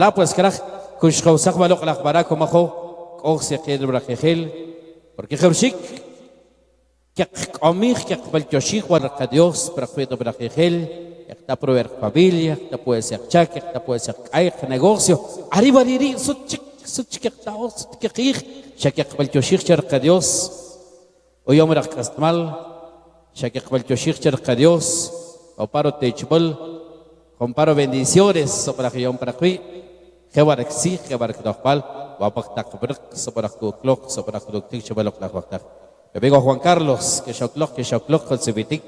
لا pues carajo, kush khawsak balok lak bara como jo, og se qued brajel, porque khawshik que amig que balchoshik war que Dios perfecto brajel, está proveer familia, está puede ser chaque, está puede ser ay negocio, arriba diri suchik que está que qih, chaque balchoshik char que Dios, o yom rak kastmal, chaque balchoshik char que Dios, o paro techbol, comparo bendiciones sobre que yom para qui Kebarak si, kebarak dokpal, wapak tak berk, sebarak kuklok, sebarak duktik, sebalok lak waktak. Bego Juan Carlos, que shoklok, konsebitik,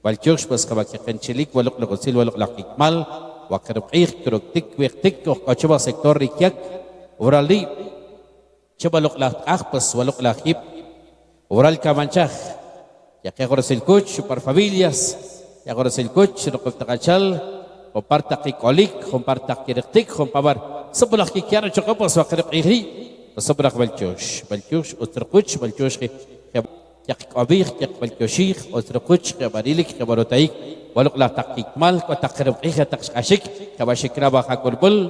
walchus pas kabak kenchilik, walok lakosil, walok lakikmal, wakarukik, kruktik, wiktik, kochaba sektor rikiak, urali, sebalok lak pas, walok lakip, ural kamanchak, ya que el coach, par familias, ya el coach, rokok takachal, comparta kikolik, comparta kiriktik, compabar. Sebelah kikiara cukup pas waktu ini, sebelah balcush, uterkuch, balcush yak abir, yak balcushik, uterkuch, kabarilik, kabarotaik, waluk lah takik mal, ko takrib tak ashik, kabashik raba hakurbul,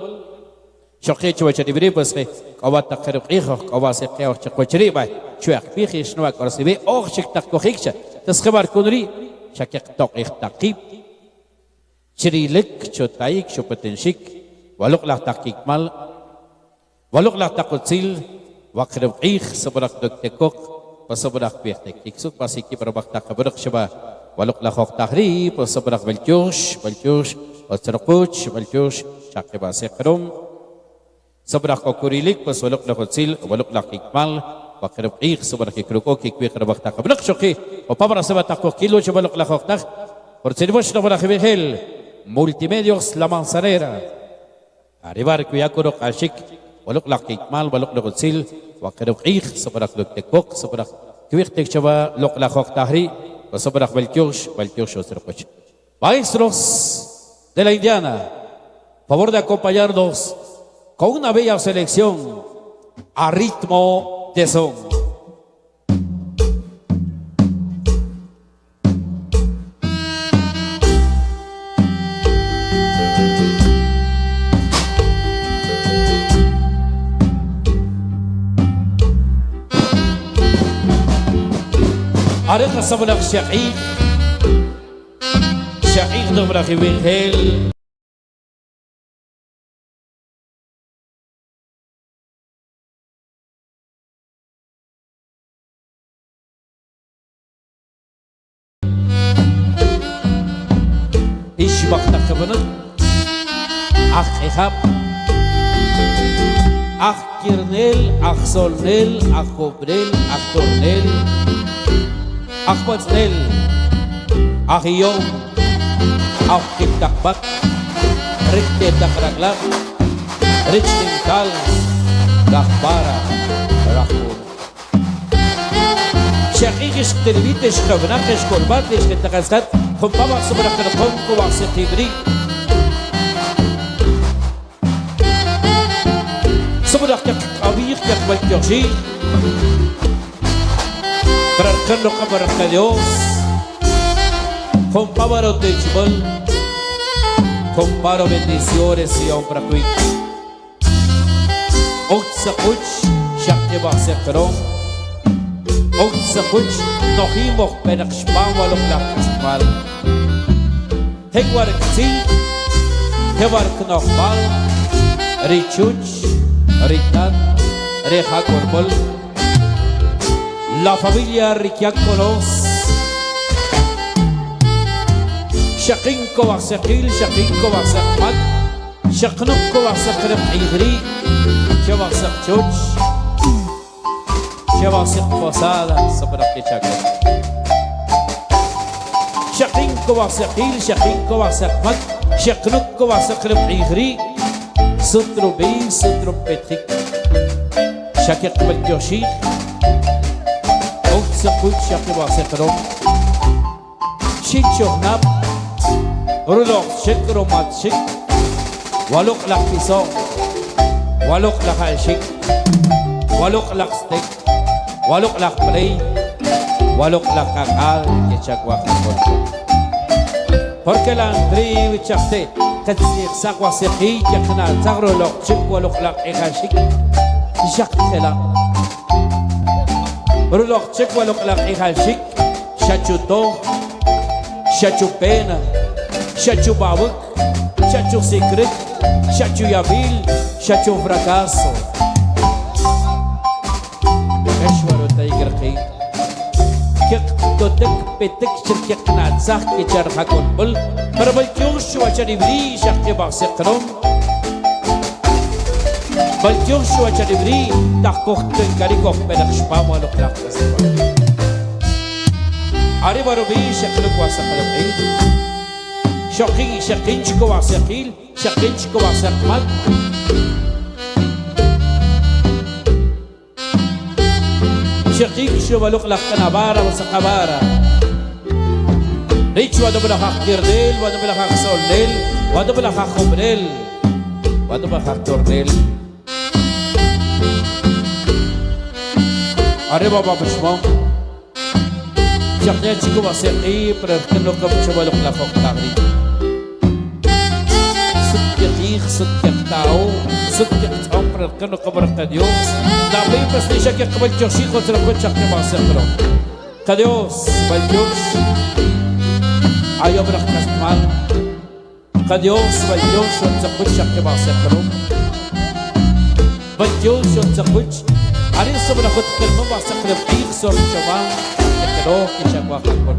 syokhi cuaca diberi pas kabat takrib kabat sekya cuacari bay, cuak fikir semua korsibi, oh syik tak kohiksa, tas kabar kunri, syakik takib, cirilik, cotaik, copetensik. Waluk lah takik mal, waluk lah takutsil, wakrib seberak dektekok, paseberak pihtek. Iksuk pasiki berbak takberak syabah, waluk lah hok tahri, paseberak balcush, osterkuch, balcush, cakeba sekrum, seberak kokurilik, pas waluk lah kutsil, waluk lah kikmal, wakrib seberak ikrukok, ikwi berbak takberak syuki, opabra seberak takok kilo, waluk lah hok tak, percebos seberak behel, multimedios la manzanera. Arribar kuya kurok ashik, waluk lakik mal, waluk lakutsil, wakaruk seberak luk tekok, seberak kuik tek coba luk lakok tahri, seberak balkyush osterkuch. Maestros de la Indiana, favor de acompañarnos con una bella selección a ritmo de son. Areka sebelah syair nombra Jibingel Ishbak takabunut ihab kirnel, solnel, kobrel, tornel Akbatsnel, Ahiyom, Kitakbat, Rikte Takraglap, Richtingkal, Gahbara, Rahur. Syakikis Televites, Kavnakesh, Korbates, Ketakasat, Kumpabak Subrakarakom, Kuwak Setibri. Subrak Abir, Yakbal Yoshi. Berarkan kabar ke Dios, comparo techbol, comparo bendiciones y honra cuy. Otsakuch, syakte bahasa kerong, Otsakuch, nohimok penakshpang walok lakasmal. Hegwar kti, hewar knokbal, richuch, ritan, rehakorbol. La familia Riquiacolos Shakinko Vasakil, Shakinko Vasakmat Shaknuko Vasakrem Igri Shavasak Chuch Shavasak Posada Sabrak Chakra Shakinko Vasakil, Shakinko Vasakmat Shaknuko Vasakrem Igri Sutru B, Sutru Petrik Shakik Baljoshi Sakut syakwa sekrom Shichohnap Rulok shik romat shik Walok lak piso Walok lak halshik Walok lak steak Walok lak play Walok lak kakal Kechakwa kakol Porque la andri wichakte كتسيق ساق وسيقي كنا تغرو لوقتك ولوقلاق إغاشك شق خلا رولوقتك ولوقلاق إغاشك شاتشو تو شاتشو بينا شاتشو باوك شاتشو سيكرت شاتشو يابيل شاتشو فراكاسو أشوارو تايقر خير كيق تودك بيتك شركيق ناتساق كيشار حقون بل بربل كيوش وشاري بري شاقي باقسي قرم بل كيوش وشاري بري تحقوق تنكاري قوق بدخ شبام ولوقلاق تسيبا عري برو بي شقلق واسقلق عيد شقي شقين شكو واسقيل شقين شكو واسقمال شقيق شو ولوقلاق تنابارا وسقبارا ريتش وادو بلا حق ديرديل وادو بلا حق سولديل وادو بلا حق خبريل وادو بلا حق تورديل عري بابا بشمام شقيا چيكو واسقي برفكن لو كم شو ولوقلاق تغري صدق صدق تاو صدق عمر كانوا قبر قديوس نبي بس نشك قبل جوشي خاطر كنت شقي واسقرو قديوس بالجوش أيوب رح نسمع قديوس بالجوش ونتقبل شقي واسقرو بالجوش ونتقبل عريس صبر خد كلمة واسقرو بيخ صور شبان كروه كشقوا خبر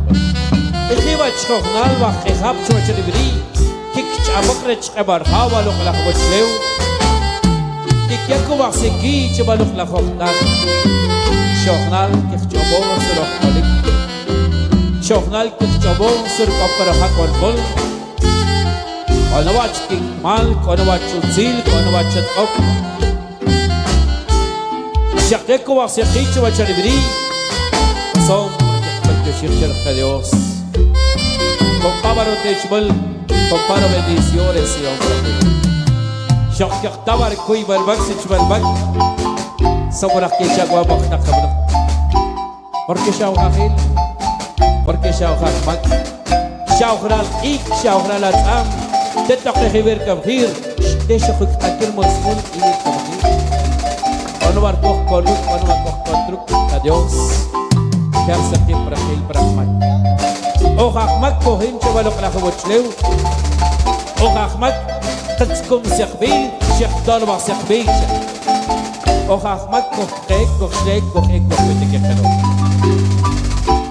الخيبة تشخوخنا الوقت خاب شو تشربري كيك عبقرة قبر هوا لوق لخبط ليو كيك يكو واسقي تبالوق لخوخنا شوخنال كيف جابو سرق مالك شوخنال كيف جابو سرق أبر حقول بول أنا واتش كيك مال أنا واتش زيل أنا واتش أب شقيك واسقي تبا تشربري صوم بلكشير شرق ديوس comparo techbol comparo bendiciones y hombre شق يختبر كوي بالبك سيتشبالبك صبرك يشقوا بختك قبل porque شاو خاخيل porque شاو خاخمك شاو خرال إيك شاو خرال أتعام تتقي خبير كبير تشخك تكل مسلم إيك كبير أنا بركوخ كلوك أنا بركوخ كتروك كديوس كم سكين برخيل برحمك أو خاخمك كوهين شبالوك لخبوش ليو أو خاخمك تتكم سيخبيل شيخ داربا سيخبيل أو خاخمك كوخيك كوخشيك كوخيك كوخيك كخلو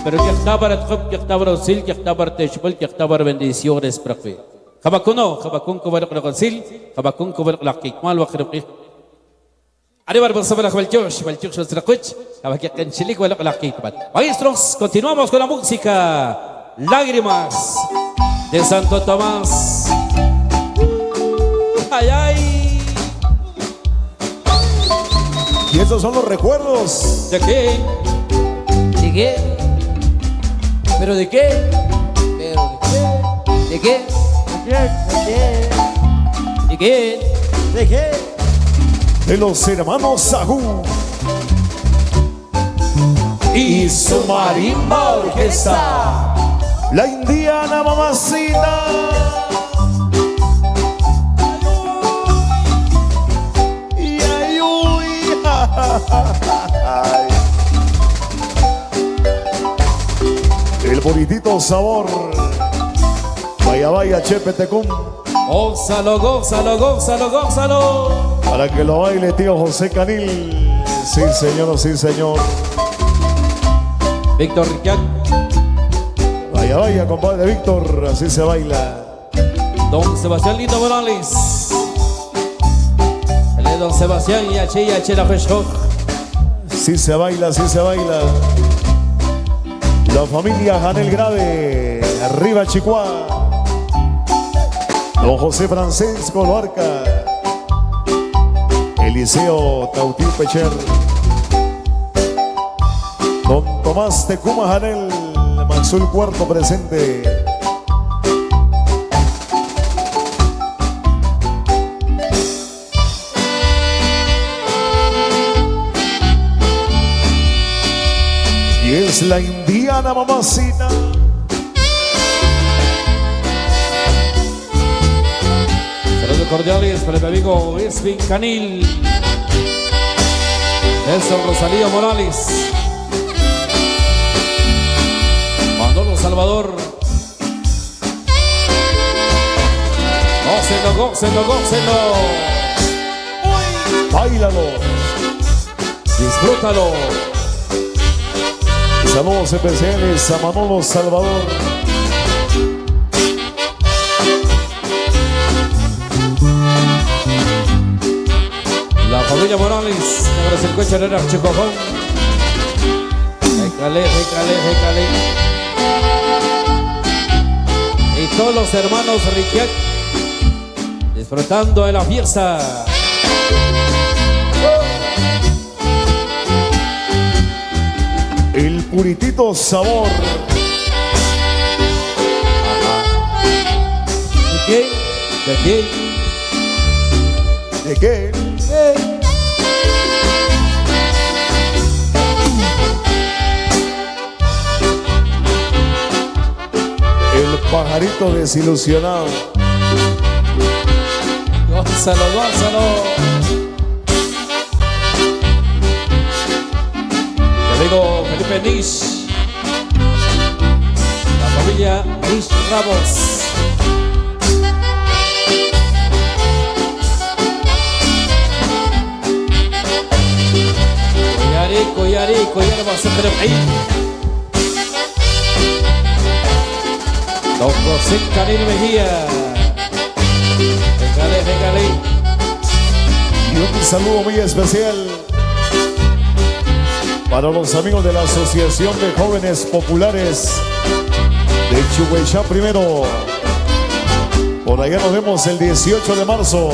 pero que اختبر الخب que اختبر السيل que اختبر تشبل que اختبر bendiciones برقبي خبكونو خبكون كبرق لقنسيل خبكون كبرق لقيكمال وخرقي arriba el Balchos Balchos que canchilic o la quitbat. Maestros, continuamos con la música Lágrimas de Santo Tomás. Ay, ay. Y esos son los recuerdos. ¿De qué? ¿De qué? ¿Pero de qué? ¿Pero de qué? ¿De qué? ¿De qué? ¿De qué? De los hermanos Sagú y su marimba orquesta, la indiana mamacita. Y ay, uy, ay. El bonitito sabor. Vaya, vaya, Chepe Tecum. Gózalo, gózalo, gózalo, gózalo. Para que lo baile tío José Canil. Sí, señor, sí, señor. Víctor Riquiac. Vaya, vaya, compadre Víctor, así se baila. Don Sebastián Lindo Morales. El de Don Sebastián y H la Fresco. Sí se baila, sí se baila. La familia Janel Grave, arriba Chicuá. Don José Francisco Loarca. Eliseo Tautín Pecher. Don Tomás Tecuma Janel, Maxul Cuarto presente. Y es la indiana mamacita. cordiales para mi amigo Irving Canil, Nelson Rosalío Morales, Manolo Salvador. Gócenlo, gócenlo, gócenlo. Báilalo. Disfrútalo. Saludos especiales a Manolo Salvador. La familia Morales, ahora se encuentra en el Chicojón. Récale, récale, récale. Y todos los hermanos Riquiac disfrutando de la fiesta. El puritito sabor. ¿De qué? ¿De qué? ¿De qué? El pajarito desilusionado. Gózalo, gózalo. Mi amigo Felipe Nish, la familia Nish Ramos. Coyarico, hierba Centrefil. Don José Canil Mejía. Regale, regale. Y un saludo muy especial para los amigos de la Asociación de Jóvenes Populares de Chuhuaychá primero. Por allá nos vemos el 18 de marzo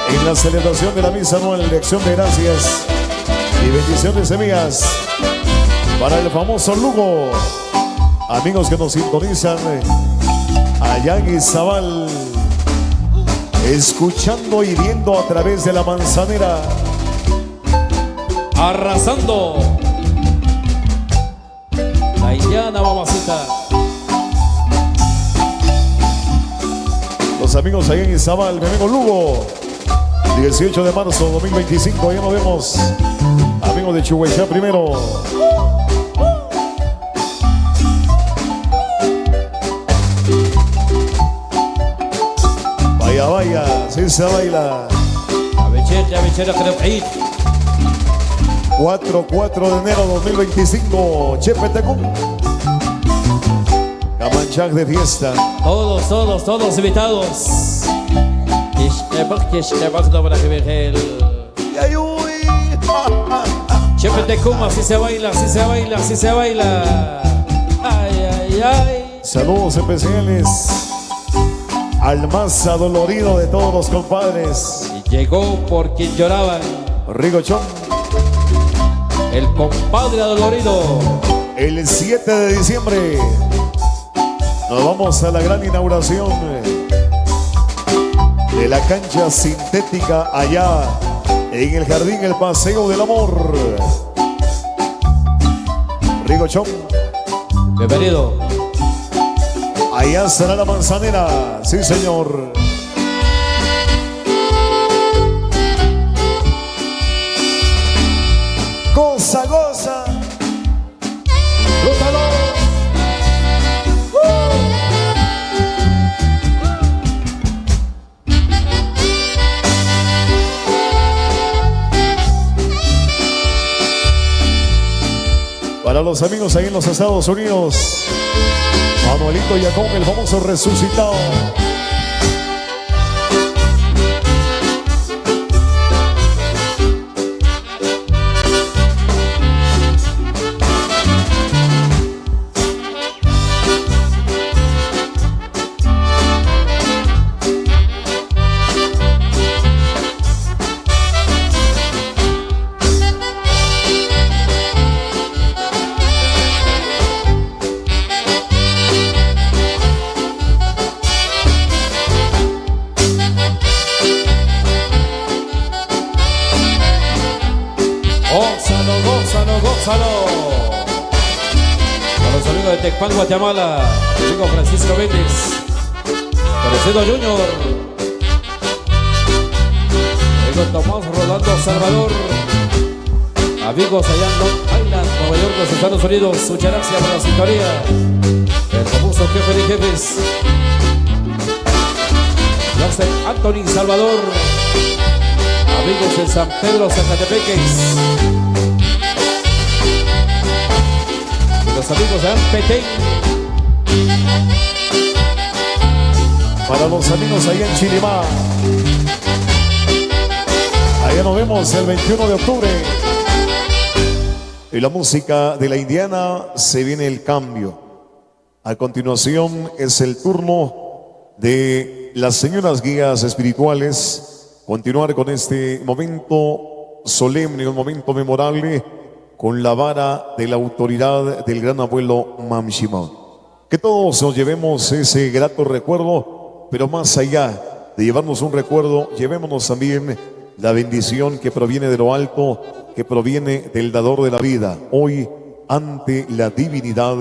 en la celebración de la misa anual de acción de gracias y bendición de semillas para el famoso Lugo. Amigos que nos sintonizan allá en Izabal, escuchando y viendo a través de la Manzanera. Arrasando. La Indiana, mamacita. Los amigos allá en Izabal, mi amigo Lugo, 18 de marzo 2025, allá nos vemos. Amigos de Chuhuaychá primero. Vaya, vaya, sí se baila. Avechera, creo que ir. 4 de enero 2025, Chepetecún. Camanchac de fiesta. Todos invitados. Chepetecún, así se baila, así se baila, así se baila. Ay, ay, ay. Saludos especiales al más adolorido de todos los compadres, Y llegó por quien lloraban, Rigochón. el compadre adolorido. El 7 de diciembre nos vamos a la gran inauguración de la cancha sintética allá en el jardín El Paseo del Amor. Rigochón, Bienvenido. allá será la Manzanera, sí señor. Goza, goza. ¡Disfrútalo! Para los amigos ahí en los Estados Unidos, Manuelito Yacón, el famoso resucitado. Gózalo. Para los amigos de Tecpan, Guatemala, el amigo Francisco Méndez, conocido Junior. Amigo Tomás Rolando Salvador. Amigos allá en Long Island, Nueva York, los Estados Unidos. Muchas gracias por la sintonía. El famoso jefe de jefes, Joseph Anthony Salvador. Amigos de San Pedro, Zacatepeques. Y los amigos de Petén. Para los amigos allá en Chilimá. Allá nos vemos el 21 de octubre. Y la música de la Indiana, se viene el cambio. A continuación es el turno de las señoras guías espirituales. Continuar con este momento solemne, un momento memorable, con la vara de la autoridad del gran abuelo Mam Shimon. Que todos nos llevemos ese grato recuerdo, pero más allá de llevarnos un recuerdo, llevémonos también la bendición que proviene de lo alto, que proviene del dador de la vida, hoy ante la divinidad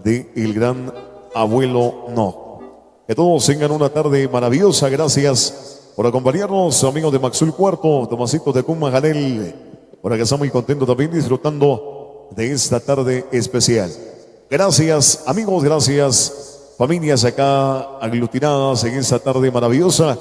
del gran abuelo No. Que todos tengan una tarde maravillosa. Gracias por acompañarnos, amigos de Maxul Cuarto, Tomasito de Cumajanel. Por acá estamos muy contentos también disfrutando de esta tarde especial. Gracias, amigos, gracias, familias acá aglutinadas en esta tarde maravillosa.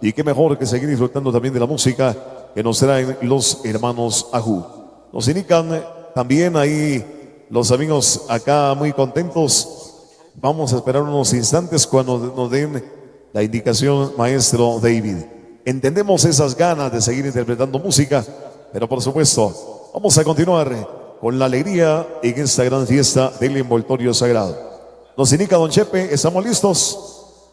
Y qué mejor que seguir disfrutando también de la música que nos traen los hermanos Ajú. Nos indican también ahí los amigos acá muy contentos. Vamos a esperar unos instantes cuando nos den la indicación, maestro David. Entendemos esas ganas de seguir interpretando música, pero por supuesto vamos a continuar con la alegría en esta gran fiesta del envoltorio sagrado. Nos indica don Chepe, ¿estamos listos?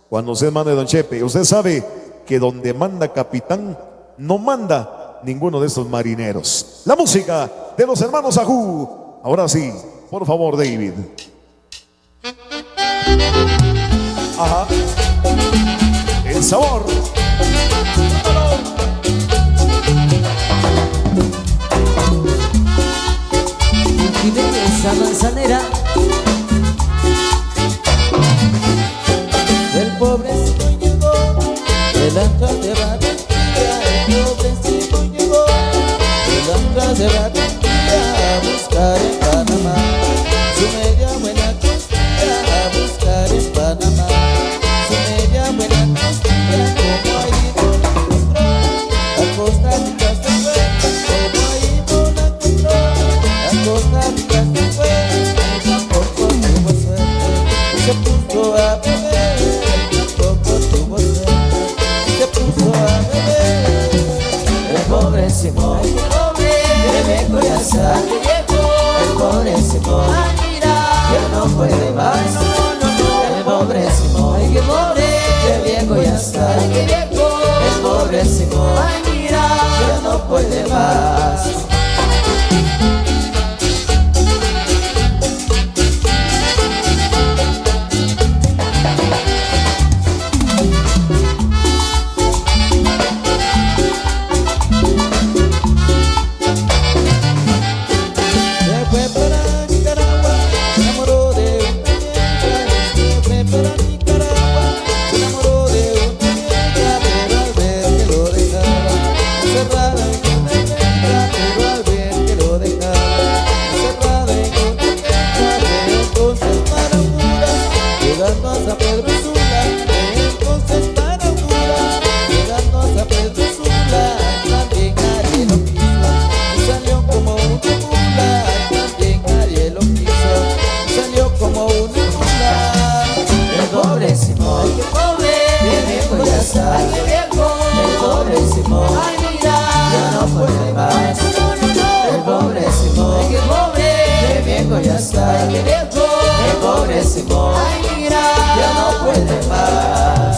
Cuando usted mande, don Chepe, usted sabe que donde manda capitán, no manda ninguno de estos marineros. La música de los hermanos Ajú. Ahora sí, por favor, David. Ajá. El sabor. Y de esa manzanera del pobrecito llegó, el ancla de Barranquilla. El pobrecito llegó, el ancla de Barranquilla, a buscar en Panamá su media buena costilla, a buscar en Panamá su media buena costilla. Como ahí no la encontró, a Costa Rica se fue. Como ahí no la encontró, a Costa Rica se fue. Y tampoco tuvo suerte, se puso a beber. Tampoco tuvo suerte, se puso a beber. El pobre Simón, que viejo ya está, el pobre Simón, ya no puede más. El pobre Simón, que viejo ya está, el pobre Simón, ya no puede más. Se fue para Nicaragua, se enamoró de una vieja. Se fue para Nicaragua, se enamoró de una vieja. Pero al ver que lo dejaba encerrada en una vieja, pero al ver que lo dejaba encerrada en una vieja, entonces para Honduras, llegando a San Pedro Sula, entonces para Honduras, llegando a San Pedro Sula, también nadie lo quiso y salió como una mula. También nadie lo quiso y salió como una mula. El pobre Simón, que viejo ya está, el pobre Simón, ya no puede más. El pobre Simón, que viejo ya está, el pobre Simón, ya no puede más.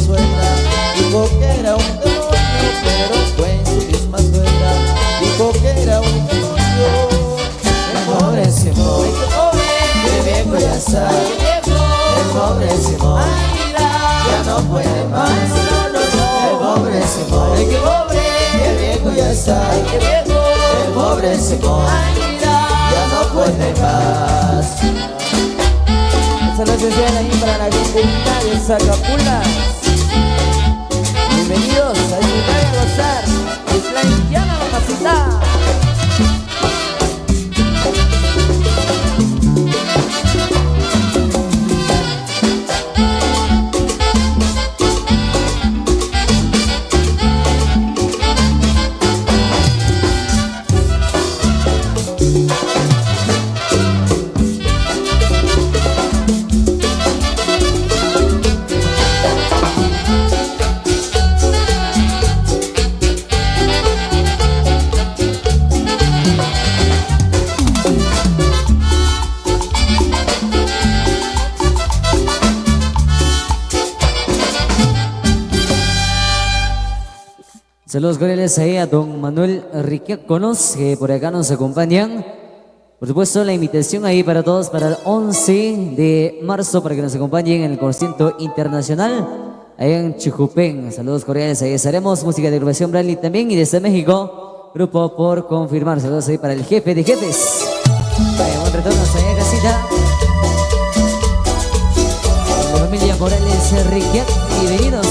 suegra dijo que era un demonio, pero fue su misma suegra dijo que era un demonio. El pobre Simón, qué viejo ya está. El pobre Simón ya no puede más. El pobre Simón, qué viejo ya está. El pobre Simón ya no puede más. Saludos especial ahí para la gente linda de Zacapulas. Bienvenidos a disfrutar y a gozar. Es la indiana mamacita. Saludos cordiales ahí a don Manuel Riquíaconos, que por acá nos acompañan. Por supuesto, la invitación ahí para todos para el 11 de marzo para que nos acompañen en el concierto internacional ahí en Chujupén. Saludos cordiales ahí estaremos. Música de agrupación Bradley también, y desde México, grupo por confirmar. Saludos ahí para el jefe de jefes. Un retorno ahí a casita. La familia Morales Riquiac, bienvenidos.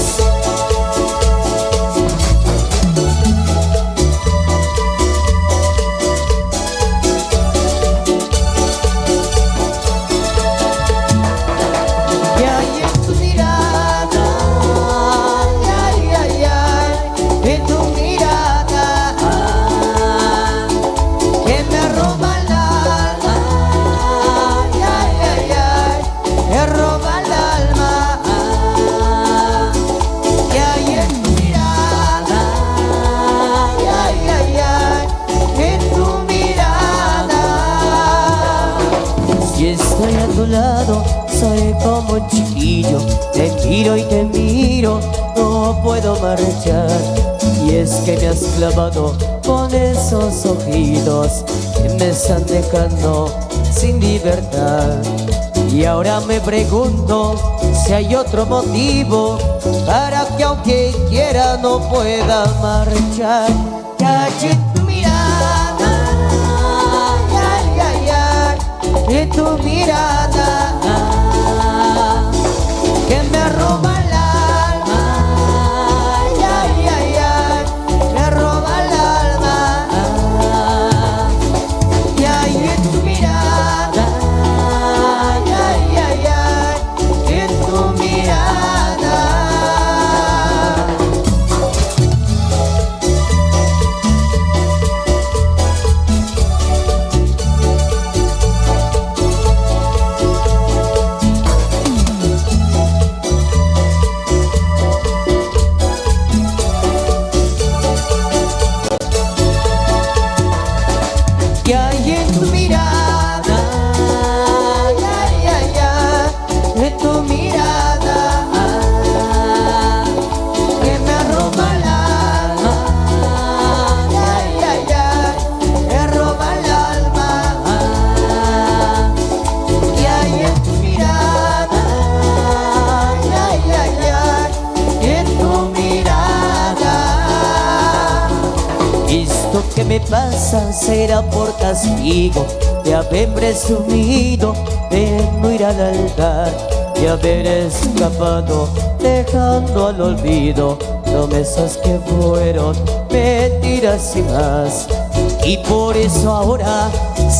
Soy como un chiquillo, te miro y te miro, no puedo marchar. Y es que me has clavado con esos ojitos que me están dejando sin libertad. Y ahora me pregunto si hay otro motivo para que aunque quiera no pueda marchar. Caché tu mirada, ay, ay, ay, en tu mirada que me roba el alma, ay, ay, ay, ay, me roba el alma. Y ahí en tu mirada, ay, ay, ay, ay, en tu mirada. ¿Qué me pasa? Será por castigo de haber presumido, de no ir al altar, de haber escapado, dejando al olvido promesas que fueron mentiras y más. Y por eso ahora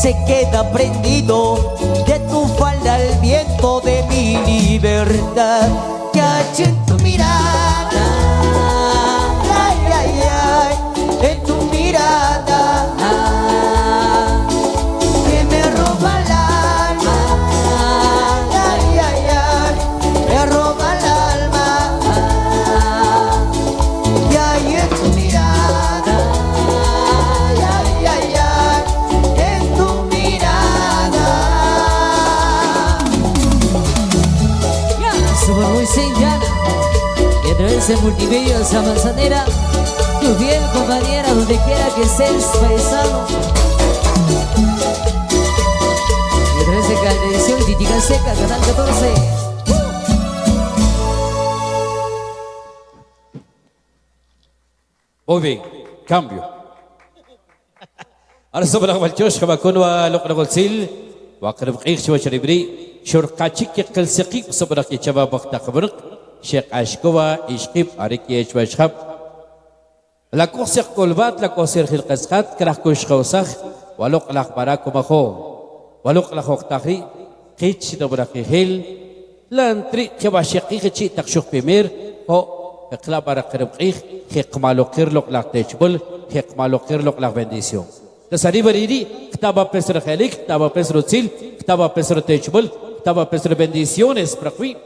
se queda prendido de tu falda el viento de mi libertad. Caché en tu mirada, ay, ay, ay, en tu mirada, que me roba el alma, ay, ay, ay, me roba el alma. Y ahí en tu mirada, ay, ay, ay, en tu mirada. Somos muy señalas. través de Multimedia Esa Manzanera, tu fiel compañera donde quiera que estés, paisano. Y a través de Calderisión Titica Seca, Canal 14. Muy bien, cambio. Ahora sobre la Malchosh, Kabakun, Lokra Golsil, Wakrab Ish, Wacharibri, Shurkachik, Kalsiki, sobre la Chaba Bakta Kabruk, Sheikh Ashkova, Ishkip, Ariki Washab. La Kosir Kolbat, la Kosir Hilkaskat, Krakush Kausach, Walok Lakbarakumaho, Walok Lakhoktahi, Kitch, Dobrakihil, Lantri, Kebashiki, Takshuk Pimir, Ho, Klabara Krabik. Hikmalokir lok lak techbul, hikmalokir lok lak bendición. Tasari bariri, ktaba pesra khalik, ktaba pesra tzil, ktaba pesra techbul, ktaba pesra bendiciones prakwi.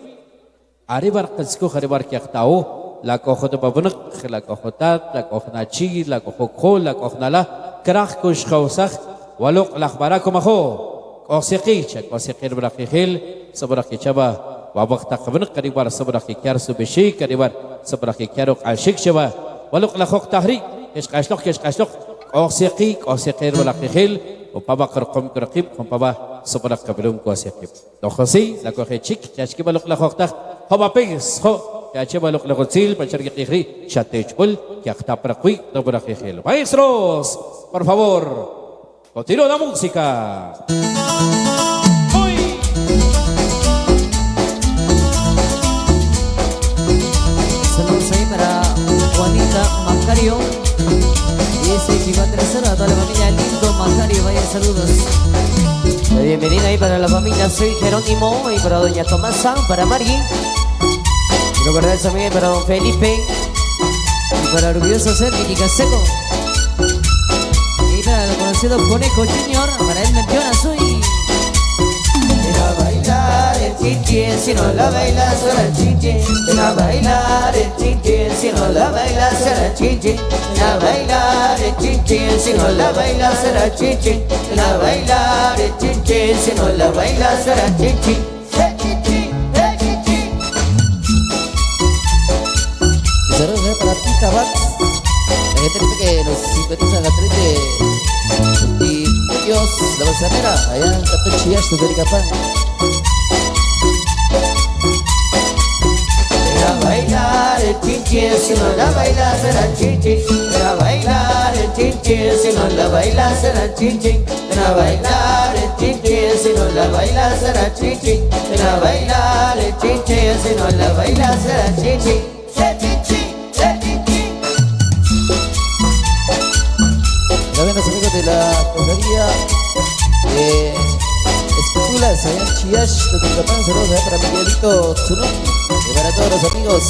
Aribar kalsko haribar kya ktao, la kohot babunak, la kohotat, la kohnachi, la kohokho, la kohnala, krach kush khawsakh, walok lak barakumaho. Kosikich, kosikir brakihil, sabrakhichaba. ووقت قبل قريبار صبرك كارس بشي قريبار صبرك كارو عاشق شوا ولق لخوك تهري ايش قاشلوك اوسيقي اوسيقير ولا خيل وبابا قرقم قرقيب قم بابا صبرك قبلهم كوسيقيب دوخسي لاكو خيچيك كاشكي ولق لخوك تخ هو بيس هو كاشي ولق لخوتيل بشرق قيخري شاتيچبل كيختا برقوي صبرك خيل maestros por favor continúa la música. Saludos ahí para Juanita Macario. Y ese chico tercero a toda la familia Lindo Macario. Vaya saludos. La bienvenida ahí para la familia Soy Jerónimo. Y para doña Tomasa, para Margui. Y recordar también para don Felipe. Y para orgulloso ser Titica Seco. Y para el conocido Conejo Junior. Para él menciona Soy. A bailar el chinchín, si no la bailas será chinchín. Ven a bailar el chinchín, si no la bailas será chinchín. Ven a bailar el chinchín, si no la bailas será chinchín. Ven a bailar el chinchín, si no la bailas será chinchín. Saludos para Pita Bat. La gente que nos simpatiza en la tren de Dios, la Manzanera, allá en Catochillas, de Bericapán. Ven a bailar el chinchín, si no la bailas será chinchín. Ven a bailar el chinchín, si no la bailas será chinchín. Ven a bailar el chinchín, si no la bailas será chinchín. Ven a bailar el chinchín, si no la bailas será chinchín. También los amigos de la cofradía de Especulas, allá en Chiash, de Tucapán. Saludos para Miguelito Tsunun y para todos los amigos.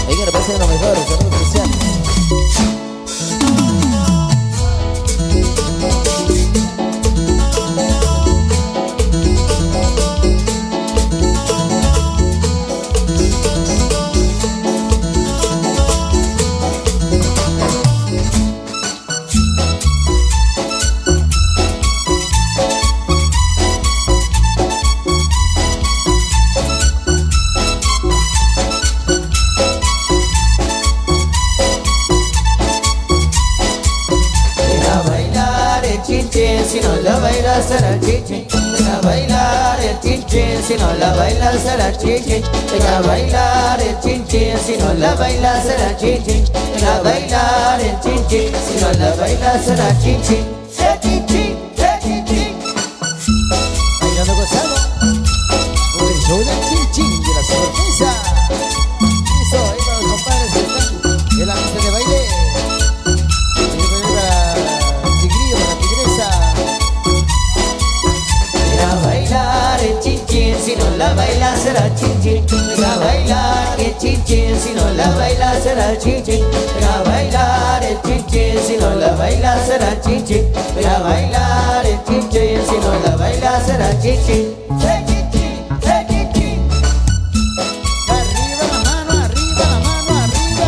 Ahí que representen lo mejor, saludos especiales. Si no la bailas será chinchín. Ven a bailar el chinchín, si no la bailas será chinchín. Ven a bailar el chinchín, si no la bailas será chinchín. Ven a bailar el chinchín, si no la bailas será chinchín. Bailando gozado con el show del chinchín de la sorpresa. Eso, ahí para los compadres que están en la pista de baile. Y para Tigrillo, para Tigresa. Ven a bailar el chinchín, si no la bailas será chinchín. Ven a bailar el chinchín, si no la bailas será chinchín. Ven a bailar el chinchín, si no la bailas será chinchín. Ven a bailar el chinchín, si no la bailas será chinchín. Arriba la mano, arriba la mano, arriba.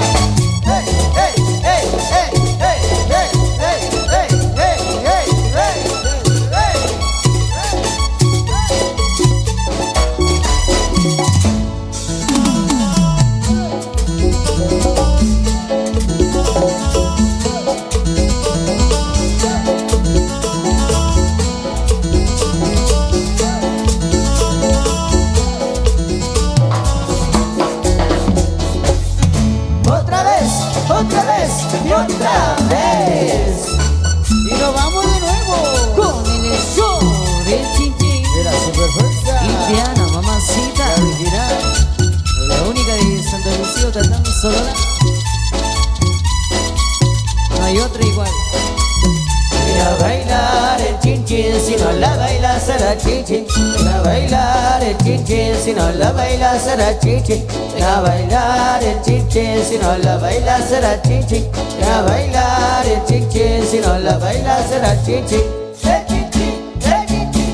tan sonora. No hay otra igual. Ven a bailar el chin chin, si no la bailas será chin chin. Ven a bailar el chin chin, si no la bailas será chin chin. Ven a bailar el chin chin, si no la bailas será chin chin. Ven a bailar el chin chin, si no la bailas será chin chin. El chin chin, el chin chin.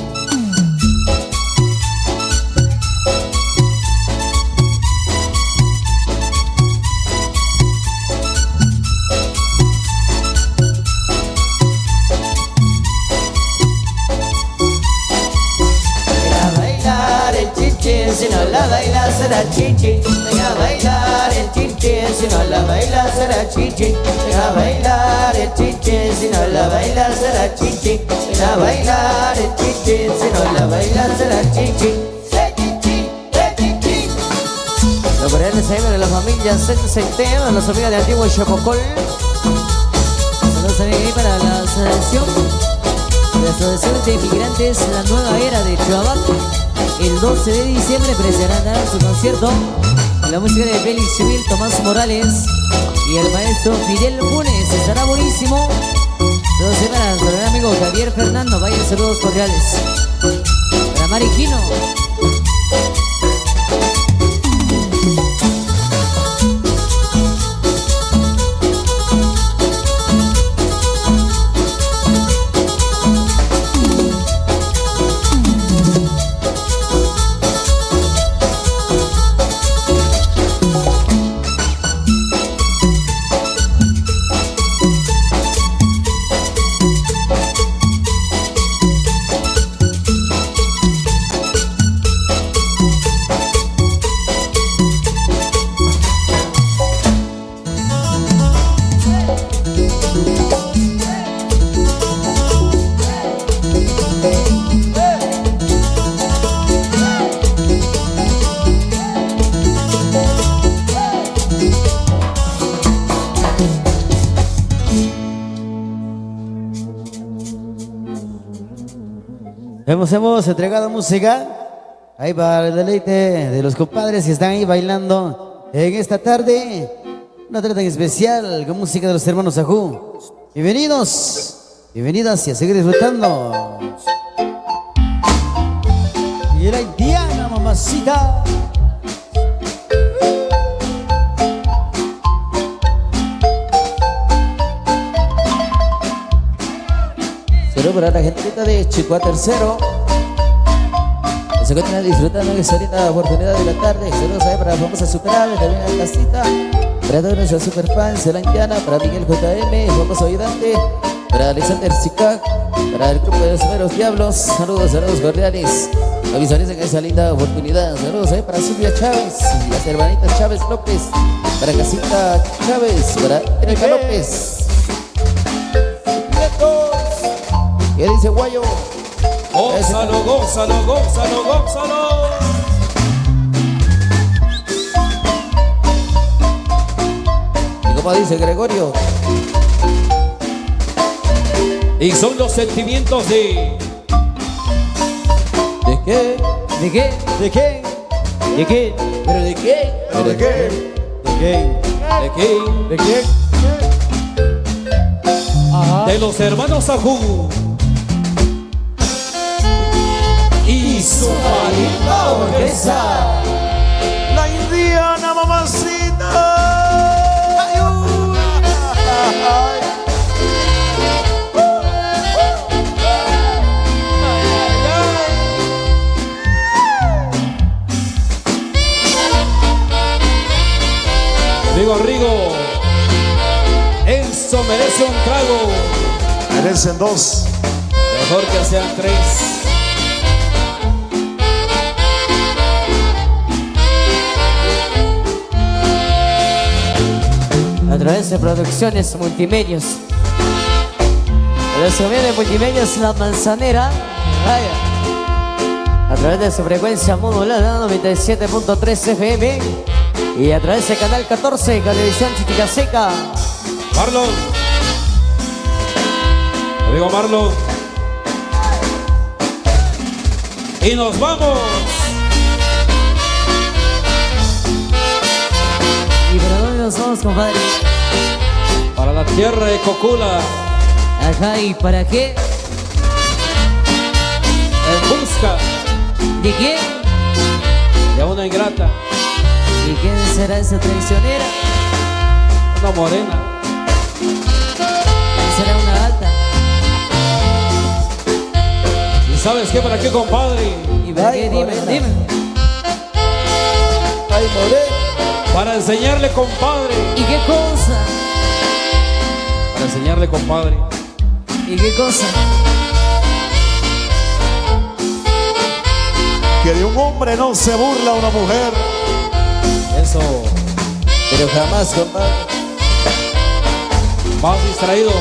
Si no la bailas será chichi. Ven a bailar el chichi. Si no la bailas será chichi. Ven a bailar el chichi. Si no la bailas será chichi. Ven a bailar el chichi. Si no la bailas será chichi. Los coreanos ahí de la familia Centeno, los amigos de Antiguo Chapocol. Saludos ahí para la asociación de inmigrantes, la nueva era de trabajo. El 12 de diciembre presentarán su concierto con la música de Félix Civil, Tomás Morales y el maestro Fidel Funes. Estará buenísimo. Saludos para nuestro gran amigo Javier Fernando. Vayan saludos cordiales. Para Mariquino. Hemos entregado música ahí para el deleite de los compadres que están ahí bailando en esta tarde. Una tarde tan especial con música de los hermanos Ajú. Bienvenidos, bienvenidas y a seguir disfrutando. Y la indiana, mamacita. Saludos para la gentita de Chicoa Tercero. Se encuentran disfrutando de esta linda oportunidad de la tarde. Saludos ahí para la famosa Superable, también a la casita. Para todos nuestros superfans de la indiana, para Miguel JM, famoso ayudante. Para Alexander Sicac, para el grupo de los primeros diablos. Saludos, saludos cordiales. No visualicen esa linda oportunidad. Saludos ahí para Silvia Chávez, las hermanitas Chávez López. Para Casita Chávez, para Erika López. ¿Qué dice Guayo? Gózalo, gózalo, gózalo, gózalo. ¿Y cómo dice Gregorio? Y son los sentimientos de... ¿De qué? ¿De qué? ¿De qué? ¿De qué? ¿Pero de qué? ¿Pero de qué? ¿De qué? ¿De qué? ¿De qué? Ajá. De los hermanos Ajú y su marimba orquesta. La indiana, mamacita. Rigo, Rigo, eso merece un trago. Merecen dos. Mejor que sean tres. A través de Producciones Multimedios. De su de Multimedios La Manzanera. Vaya. A través de su frecuencia modulada 97.3 FM. Y a través del canal 14, Televisión Chichicaseca. Marlon. Amigo Marlon. Y nos vamos. Y para vamos, compadre. Para la tierra de Cocula, Ajá, ¿y para qué? en busca ¿De quién? de una ingrata, ¿Y quién será esa traicionera? una morena. ¿Será una alta? ¿Y sabes qué? ¿Para qué, compadre? ¿Y para Ay, qué? Dime, morena. dime. Ay, morena. Para enseñarle, compadre. ¿Y qué cosa? Para enseñarle, compadre. ¿Y qué cosa? Que de un hombre no se burla una mujer. Eso, Pero jamás, compadre. más distraído.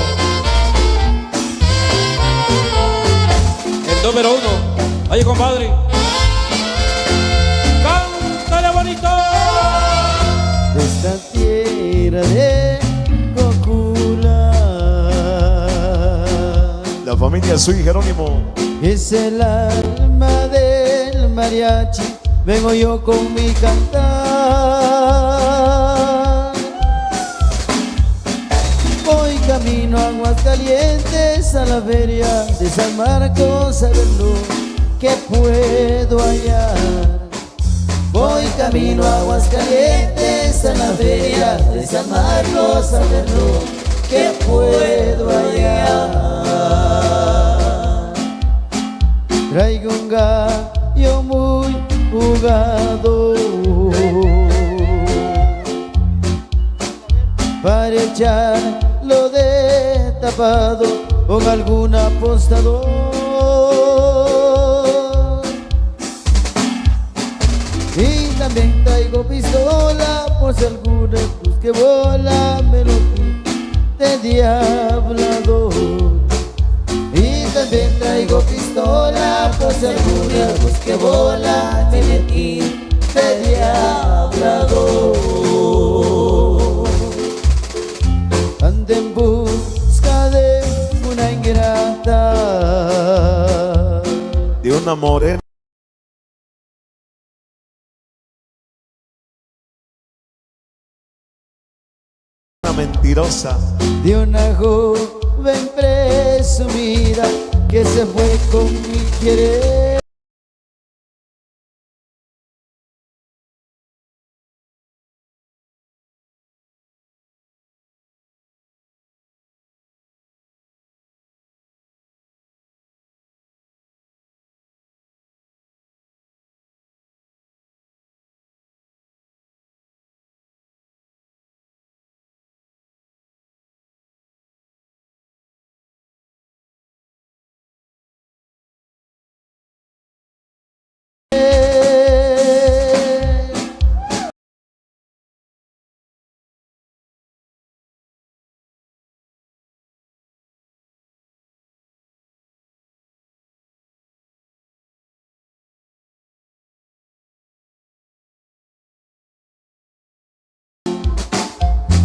El número 1. Oye, compadre. ¡Cántale bonito! De esta tierra de Cocula La familia Sui Jerónimo. es el alma del mariachi. Vengo yo con mi cantar. Voy camino a Aguascalientes, a la feria de San Marcos, a ver lo que puedo hallar. Voy camino a Aguascalientes, a la feria de San Marcos, a ver lo que puedo hallar. Traigo un gallo muy jugado para echarlo de tapado con algún apostador. Y también traigo pistola por si alguna que bola me lo quite diablador. Y también traigo pistola por si alguna que bola me lo quite diablador. Ando en busca de una ingrata, De una morena mentirosa. de una joven presumida que se fue con mi querer.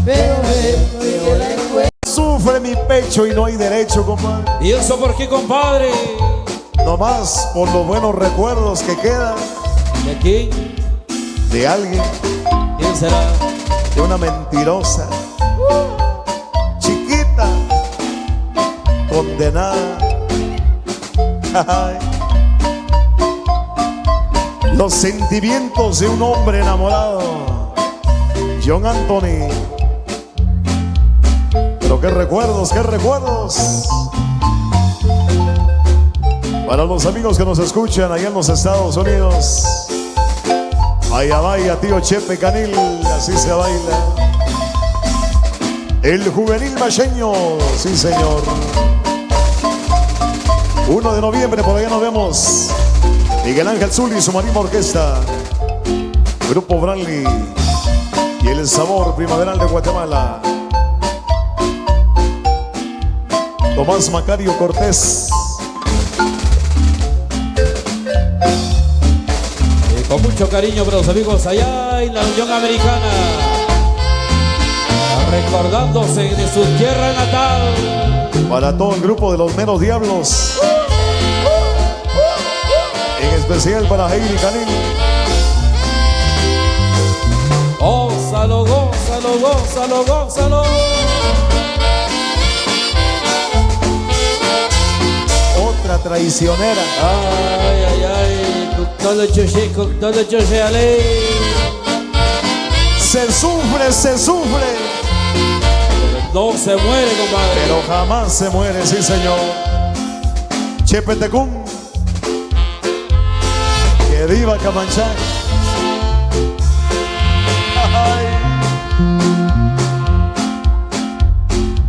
Pero que la encuentro. Sufre mi pecho y no hay derecho, compadre. ¿Y eso por qué, compadre? Nomás por los buenos recuerdos que quedan ¿De aquí? de alguien, ¿Quién será? de una mentirosa, chiquita, condenada. Ay. Los sentimientos de un hombre enamorado, John Anthony. Pero qué recuerdos, qué recuerdos. Para los amigos que nos escuchan allá en los Estados Unidos, vaya, vaya, tío Chepe Canil, así se baila. El juvenil macheño, sí señor. 1 de noviembre, por allá nos vemos. Miguel Ángel Zuli y su Marimba Orquesta, Grupo Branly y el sabor primaveral de Guatemala. Tomás Macario Cortés. Con mucho cariño para los amigos allá en la Unión Americana, recordándose de su tierra natal. Para todo el grupo de los Menos Diablos, en especial para Heidi Canil. Gózalo, gózalo, gózalo, gózalo, gózalo. Otra traicionera. Ay, ay, ay, con todo choché, ale. Se sufre, se sufre. No se muere, compadre. Pero jamás se muere, sí señor. Chepetecún. Que viva Camanchán. Ay.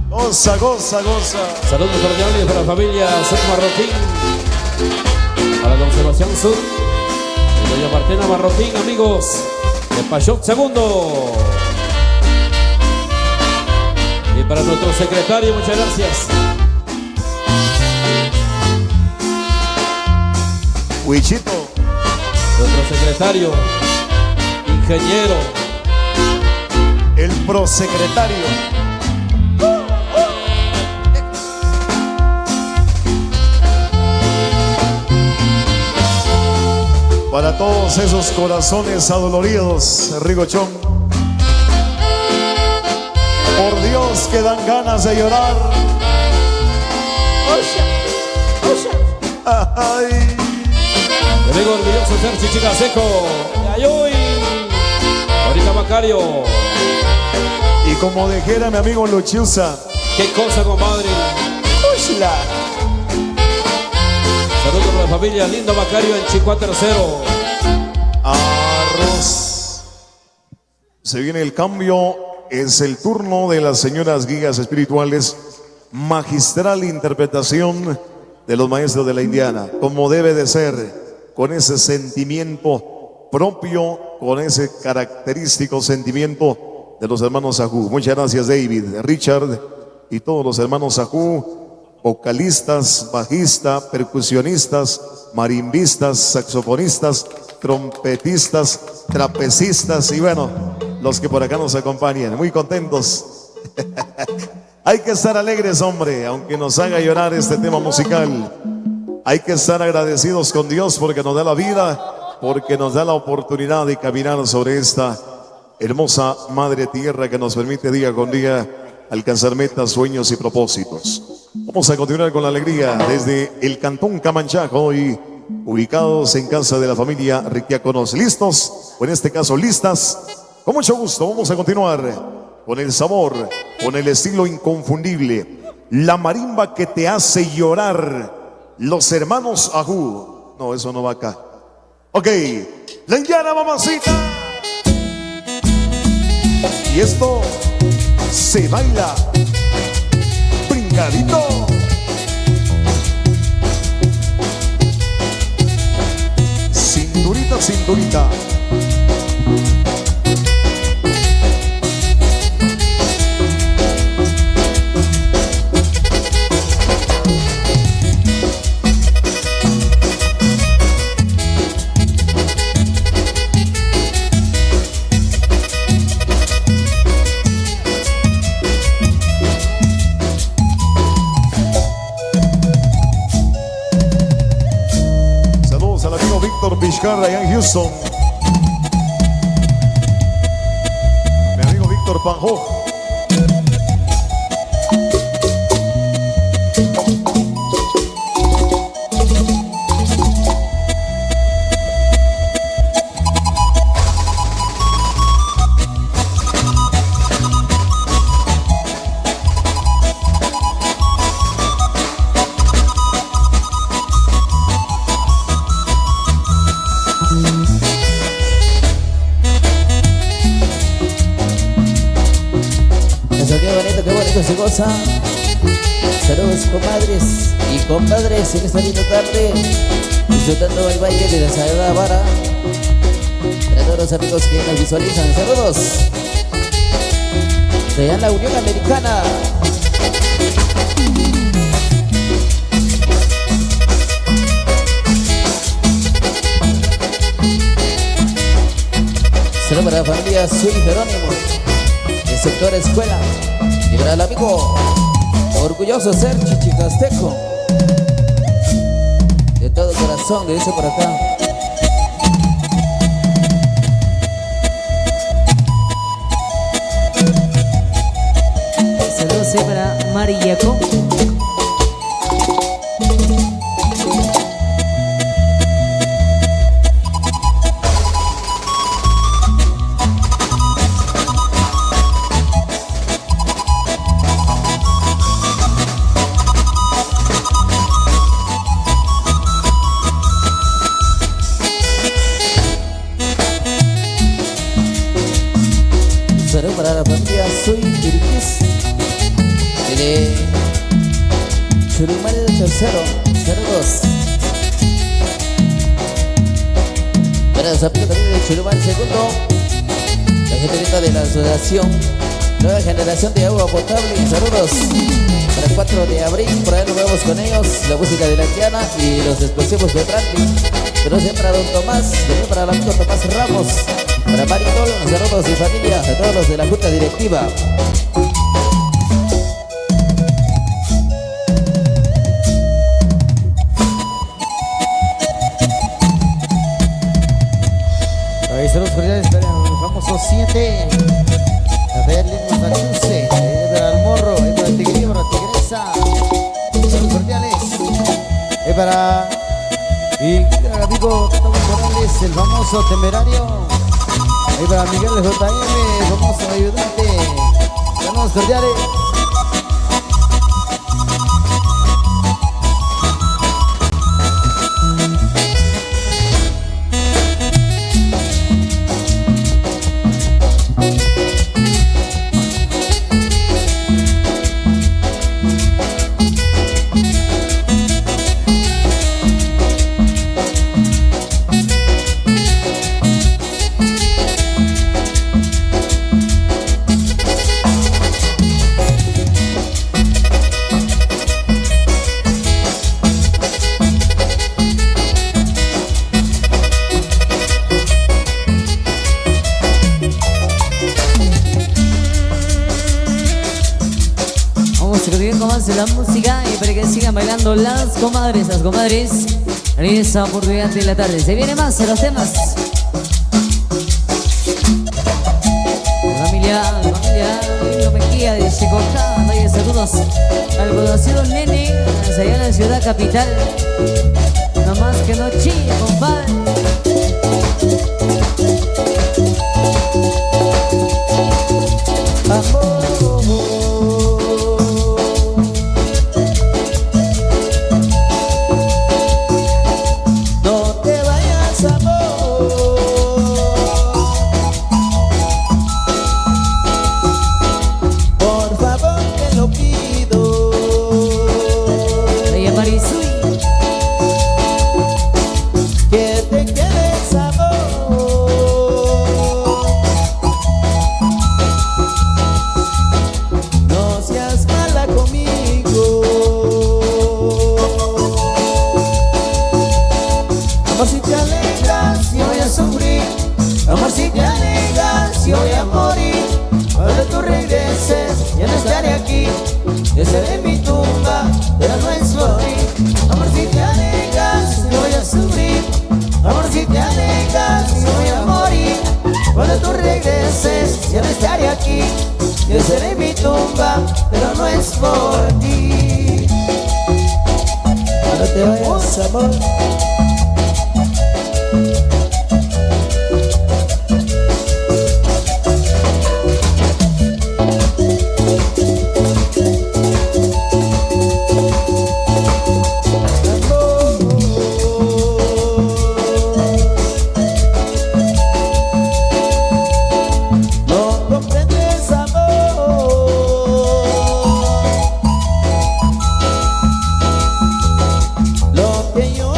Goza, goza, goza. Saludos cordiales para la familia Sur Marroquín, para don Sebastián Sur y doña Martina Marroquín, amigos de Pachot Segundo. Y para nuestro secretario, muchas gracias. Huichito. Nuestro secretario, ingeniero, El prosecretario. Para todos esos corazones adoloridos, Rigochón. Por Dios que dan ganas de llorar. Ay. mi amigo orgulloso ser Chichica Seco, Ayuy, ahorita Macario. Y como dijera mi amigo Luchiusa. Qué cosa, compadre. ¡Ushla! Saludos a la familia Lindo Macario en Chihuahua Tercero. Arroz. Se viene el cambio. Es el turno de las señoras guías espirituales. Magistral interpretación de los maestros de la Indiana, como debe de ser, con ese sentimiento propio, con ese característico sentimiento de los hermanos Ajú. Muchas gracias, David, Richard y todos los hermanos Ajú, vocalistas, bajistas, percusionistas, marimbistas, saxofonistas, trompetistas, trapecistas y bueno, los que por acá nos acompañan. Muy contentos. Hay que estar alegres, hombre, aunque nos haga llorar este tema musical. Hay que estar agradecidos con Dios porque nos da la vida, porque nos da la oportunidad de caminar sobre esta hermosa madre tierra que nos permite día con día alcanzar metas, sueños y propósitos. Vamos a continuar con la alegría desde el Cantón Camanchaco, hoy ubicados en casa de la familia Riquiáconos. ¿Listos? O en este caso, listas. Con mucho gusto, vamos a continuar con el sabor, con el estilo inconfundible, la marimba que te hace llorar, los hermanos Ajú. No, eso no va acá. Ok, la Indiana, mamacita. Y esto se baila brincadito. Cinturita, cinturita. Vizcarra allá en Houston. Mi amigo Víctor Panjo. Qué bonito se goza. Saludos, comadres y compadres en esta linda tarde, disfrutando el baile de la Sagrada Vara. Para todos los amigos que nos visualizan, saludos de la Unión Americana. Saludos para la familia Sui Jerónimo, el sector escuela. Y para el amigo orgulloso ser chichicasteco, de todo corazón le dice por acá. saludos ahí para Mariaco. Saludos para la familia Soy Virquis de Churumal tercero. Saludos para los amigos también de Churumal segundo, la gente linda de la asociación Nueva Generación de Agua Potable. Saludos para el 4 de abril, por ahí nos vemos con ellos, la música de la Tiana y los explosivos de Franklin. Saludos para don Tomás, también para el amigo Tomás Ramos, para Maritol, saludos y familia, a todos los de la junta directiva. Ahí saludos cordiales para el famoso 7. A ver, Lima Machuce, para el morro, para el tigrillo, para la tigresa. Saludos cordiales. Para el amigo Tomás Morales, el famoso temerario. Ahí para Miguel de JM, famoso ayudante. Saludos cordiales. De la música y para que sigan bailando las comadres en esa oportunidad de la tarde. Se viene más de los temas. Familia, Domingo Mejía de Checotá, vaya saludos al conocido Nene, allá en la ciudad capital. No más que no chille, compadre. Yo seré mi tumba, pero no es morir. Amor, si te alegas, yo voy a sufrir. Amor, si te alegas, yo voy a morir. Cuando tú regreses, ya no estaré aquí. Yo seré mi tumba, pero no es por ti. No te vayas, amor.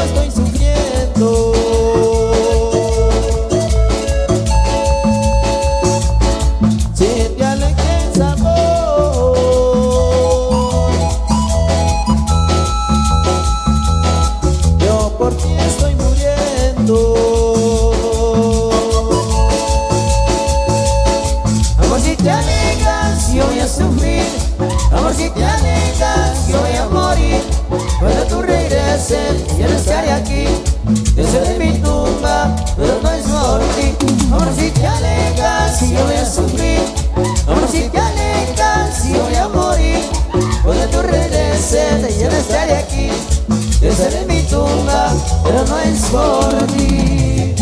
Estoy sufriendo. estaré aquí. Yo estaré en mi tumba, pero no es por ti.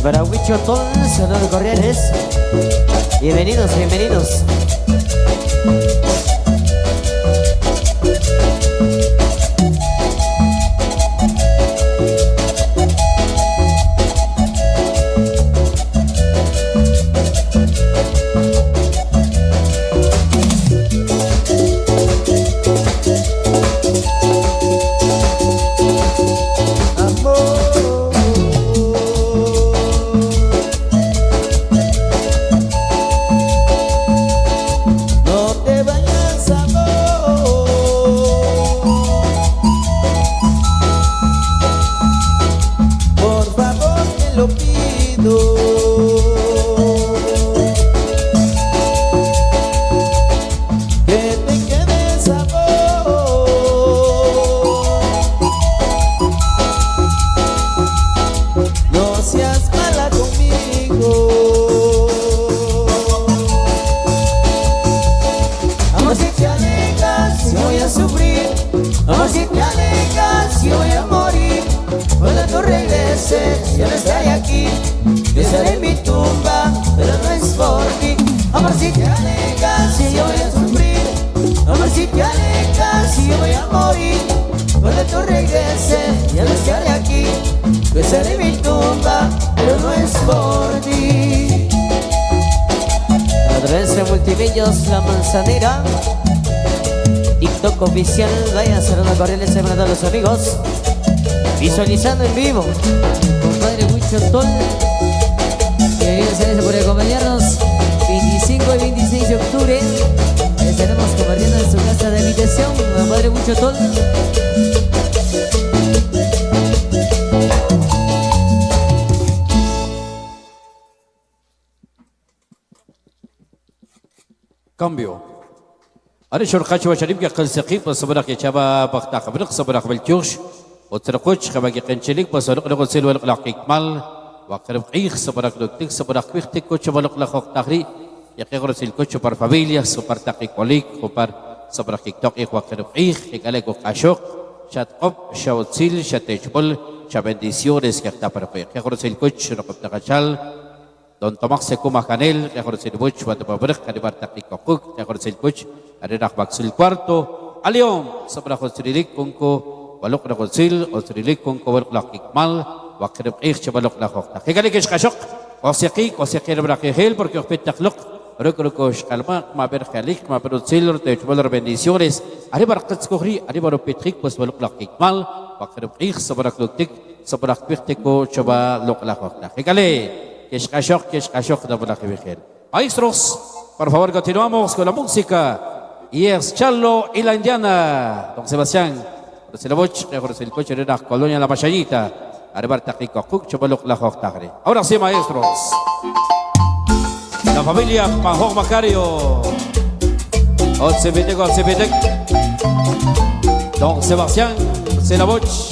Para Huichotol, Sonora Corrientes. Bienvenidos, bienvenidos. Yo no estaré aquí, yo estaré en mi tumba, pero no es por ti. Amor, si te alejas, si yo voy a sufrir. Amor, si te alejas, si yo voy a morir. Cuando tú regreses, yo no estaré aquí, yo estaré en mi tumba, pero no es por ti. A través de Multimedios La Manzanera, TikTok oficial, vaya a Sonora Corrientes, se van a dar los amigos. Visualizando en vivo, compadre Huichotol, que viene a ser por acompañarnos 25 y 26 de octubre. Estaremos compartiendo en su casa de habitación, compadre Huichotol. Cambio. أنا شرقاتي وشريم يقل سقيم بصبرك يا شباب بختاق بنق صبرك بالجوش وترقوش خباك يقنشلك بصرق نغسل والقلاق إكمال وقرب قيخ صبرك نكتك صبرك بيختك كوش والقلاق تغري يقيق رسل كوش بار فاميليا صبر تقيق وليك وبار صبرك يكتوق وقرب قيخ يقالك وقاشوق شات قب شاوتسيل شات تجبل شا bendiciones que está para que رسل كوش رقب تغشال Don Tomás se coma canel, que ahora se le buch, cuando va a ver, que le va a tapic cook, que ahora se le buch, arena baxil cuarto, a León, sobre la Srilik, conco, balok la Godzil, o Srilik, conco, la Kikmal, o a Kereb Eich, balok la Hokta. Que gale que es Kashok, o se quiere braquejel, porque os peta clock, recrocosh, calma, ma ver Jalik, ma ver Zil, te chuvar bendiciones, arriba a Katzkohri, arriba a Petrik, pues balok la Kikmal, o a Kereb Eich, sobre la Klotik, sobre la Pirteco, chuva, lok la Hokta. Que gale. Que es cachok de la que Maestros, por favor, continuamos con la música. Y es Charlo y la Indiana. Don Sebastián, se la voz, el coche de la colonia La Machallita. Arbarta Rico Cook, Chopaloc la Joctagre. Ahora sí, maestros. La familia Pajón Macario. Otsebedek. Don Sebastián, se la voz.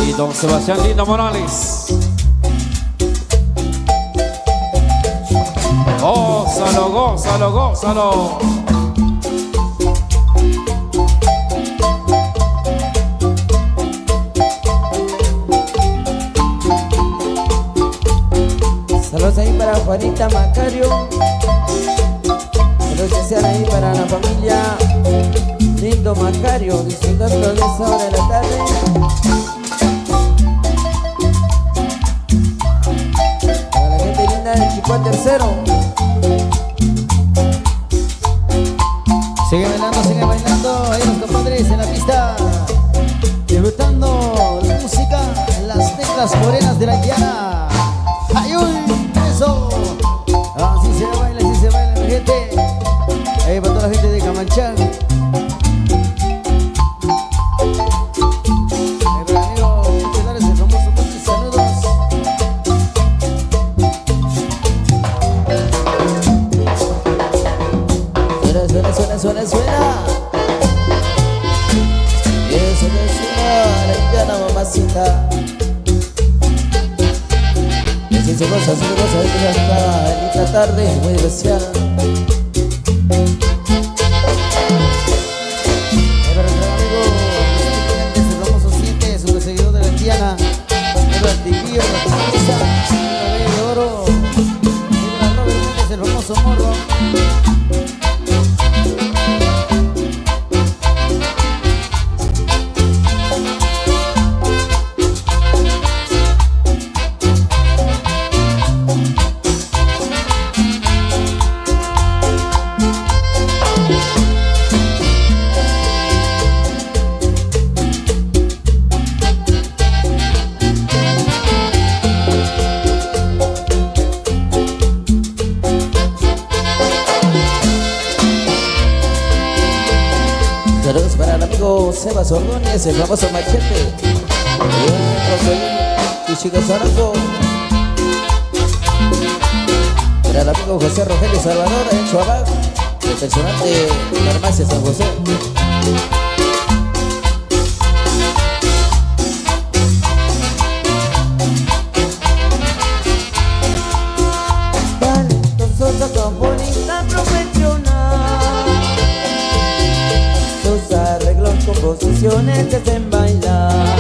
Y don Sebastián Lindo Morales. Gózalo, gózalo, gózalo. Saludos ahí para Juanita Macario. Saludos especial ahí para la familia Lindo Macario, disfrutando de esa hora de la tarde. Para la gente linda del Chicuán Tercero. Sigue bailando, ahí los compadres en la pista, disfrutando la música, las negras morenas de la Indiana. ¡Ay, uy! ¡Eso! Así se baila, mi gente. Ahí para toda la gente de Camanchán. Ahí para el amigo, quiero darles el famoso muchos saludos. Suena. Eso me suena la Indiana, mamacita. Así se goza, hasta esta tarde muy especial. famoso morro. Saludos para el amigo Sebas Ordóñez, el famoso machete. Y Chico Zarango. Para el amigo José Rogelio Salvador, en Chuabac, el personal de Farmacia San José. Talentoso saxofonista profesional, sus arreglos, composiciones te hacen bailar.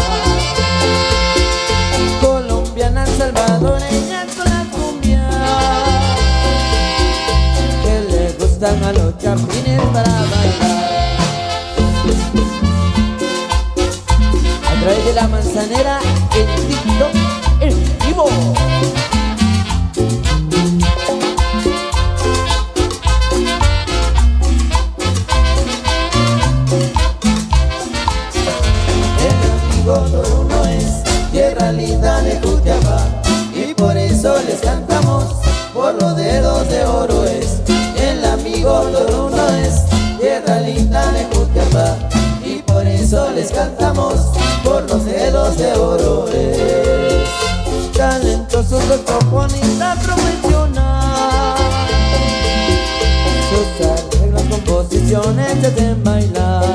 Colombiana, salvadoreña con la cumbia, que le gustan a los chapines para bailar. A través de la manzanera en TikTok en vivo. Toruno es tierra linda de Cutiapá, y por eso les cantamos, por los dedos de oro es. El amigo Toruno es tierra linda de Cutiapá, y por eso les cantamos, por los dedos de oro es. Talentoso saxofonista profesional, sus arreglos, composiciones te hacen bailar.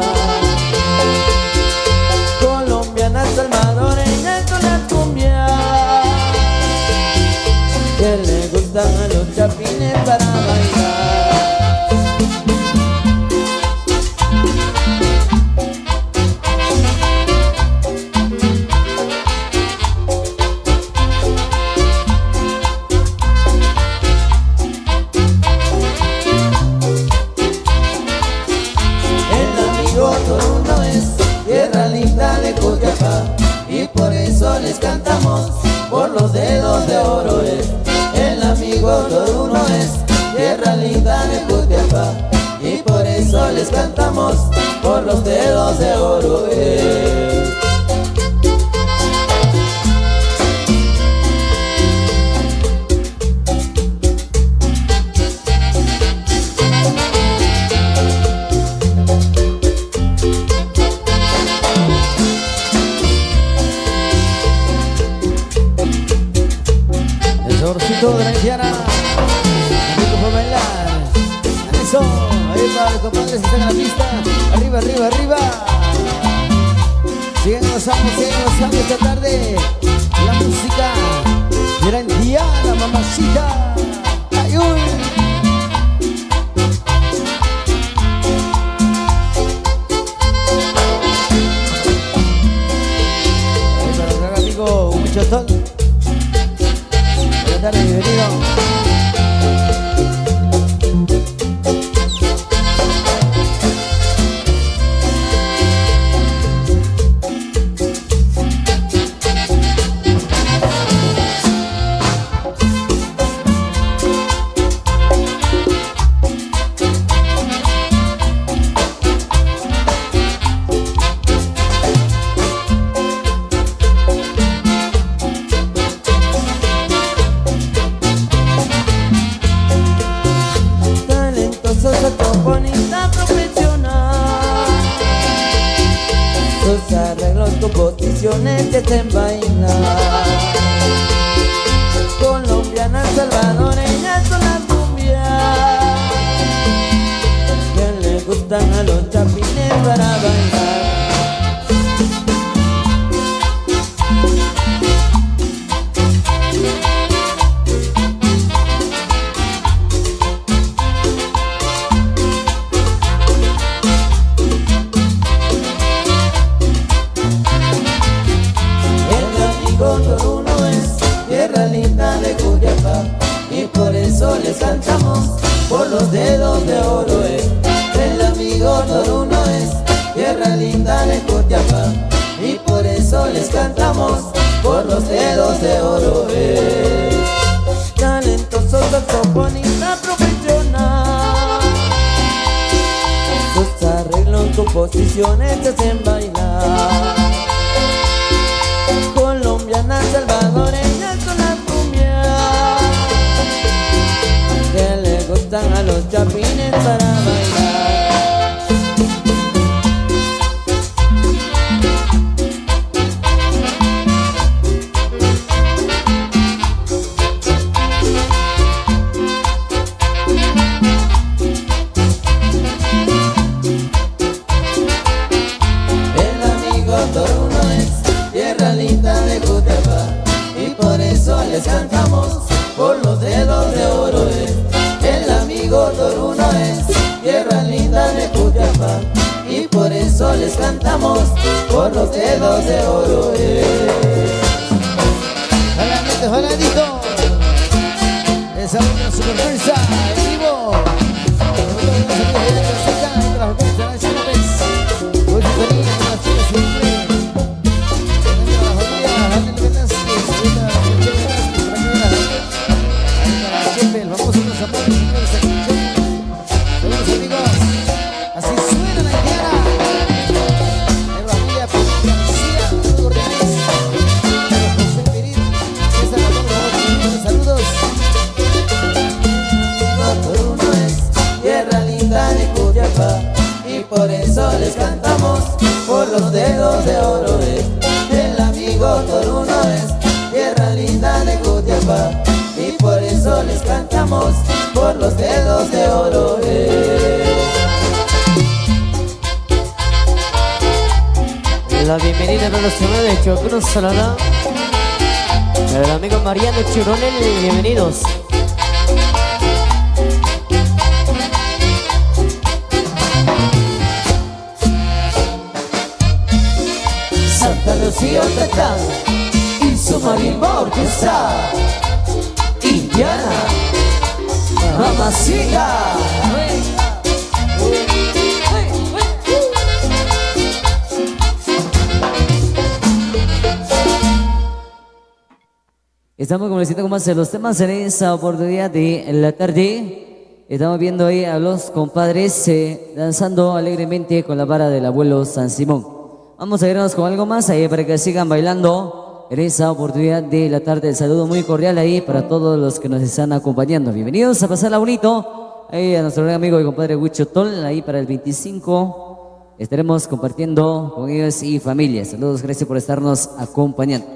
Colombiana, salvadoreña con la cumbia, que le gustan a los chapines para bailar. El amigo Toruno es tierra linda de Cutiapá, y por eso les cantamos, por los dedos de oro es. El amigo Toruno es tierra linda de Cutiapá, y por eso les cantamos, por los dedos de oro es. El saborcito de la Indiana. Rico para bailar. Eso. Ahí para los compadres que están en la pista. Arriba, arriba, arriba. Siguen gozando esta tarde. La música de la Indiana, mamacita. Ay, uy. Ahí para el gran amigo, un chotón. Buenas tardes, bienvenido. Talentoso saxofonista profesional, sus arreglos, composiciones te hacen bailar. Colombiana, salvadoreña con la cumbia, que le gustan a los chapines para bailar. Toruno es tierra linda de Cutiapá, y por eso les cantamos, por los dedos de oro es. El amigo Toruno es, tierra linda de Jutiapa, y por eso les cantamos, por los dedos de oro es. Talentoso saxofonista profesional, sus arreglos, composiciones te hacen bailar. Colombianas, salvadoreñas con la cumbia, que le gustan a los chapines para bailar. Les cantamos, por los dedos de oro es. El amigo Toruno es, tierra linda de Jutiapa, y por eso les cantamos, por los dedos de oro es. Jalamente, jaladito. Esa una super fuerza en vivo. El famoso Los Amores, señores, saludos amigos, así suena la Indiana. En la familia García, saludos cordiales. José Pirín, César Latón, saludos. Toruno es, tierra linda de Jutiapa, y por eso les cantamos, por los dedos de oro es. El amigo Toruno es, tierra linda de Jutiapa, y por eso les cantamos, por los dedos de oro es. La bienvenida para los señores de Chocruz, Salada. El amigo Mariano Churonel, bienvenidos. Santa Lucía Tatán y su marimba orquesta. Indiana, mamacita. Estamos complaciendo con más de los temas en esa oportunidad de la tarde. Estamos viendo ahí a los compadres danzando alegremente con la vara del abuelo San Simón. Vamos a irnos con algo más ahí para que sigan bailando en esa oportunidad de la tarde. El saludo muy cordial ahí para todos los que nos están acompañando. Bienvenidos a pasarla bonito. Ahí a nuestro gran amigo y compadre Huicho Tol, ahí para el 25. Estaremos compartiendo con ellos y familia. Saludos, gracias por estarnos acompañando.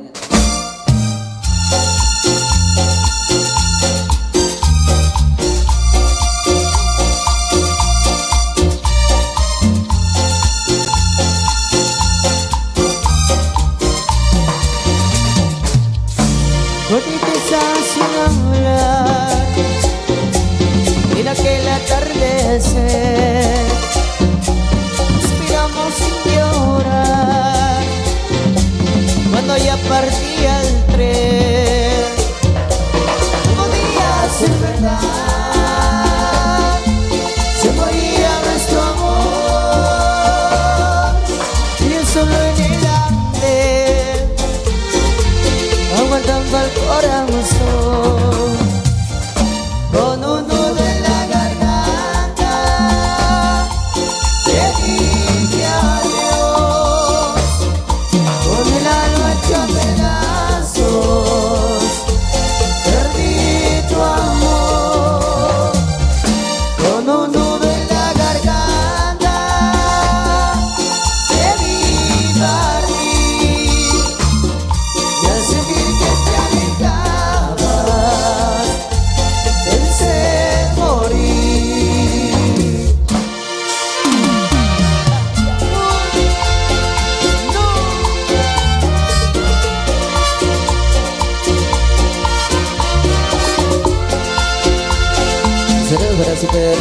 Suspiramos sin llorar cuando ya partía el tren. Podía ser verdad, se moría nuestro amor, y el solo en el andén aguantando al corazón con un nudo en la garganta. Le dije adiós con el alma hecha pedazos. Perdí tu amor con un nudo en la garganta. Te vi partir y al sentir que te alejabas pensé morir. Saludos para el super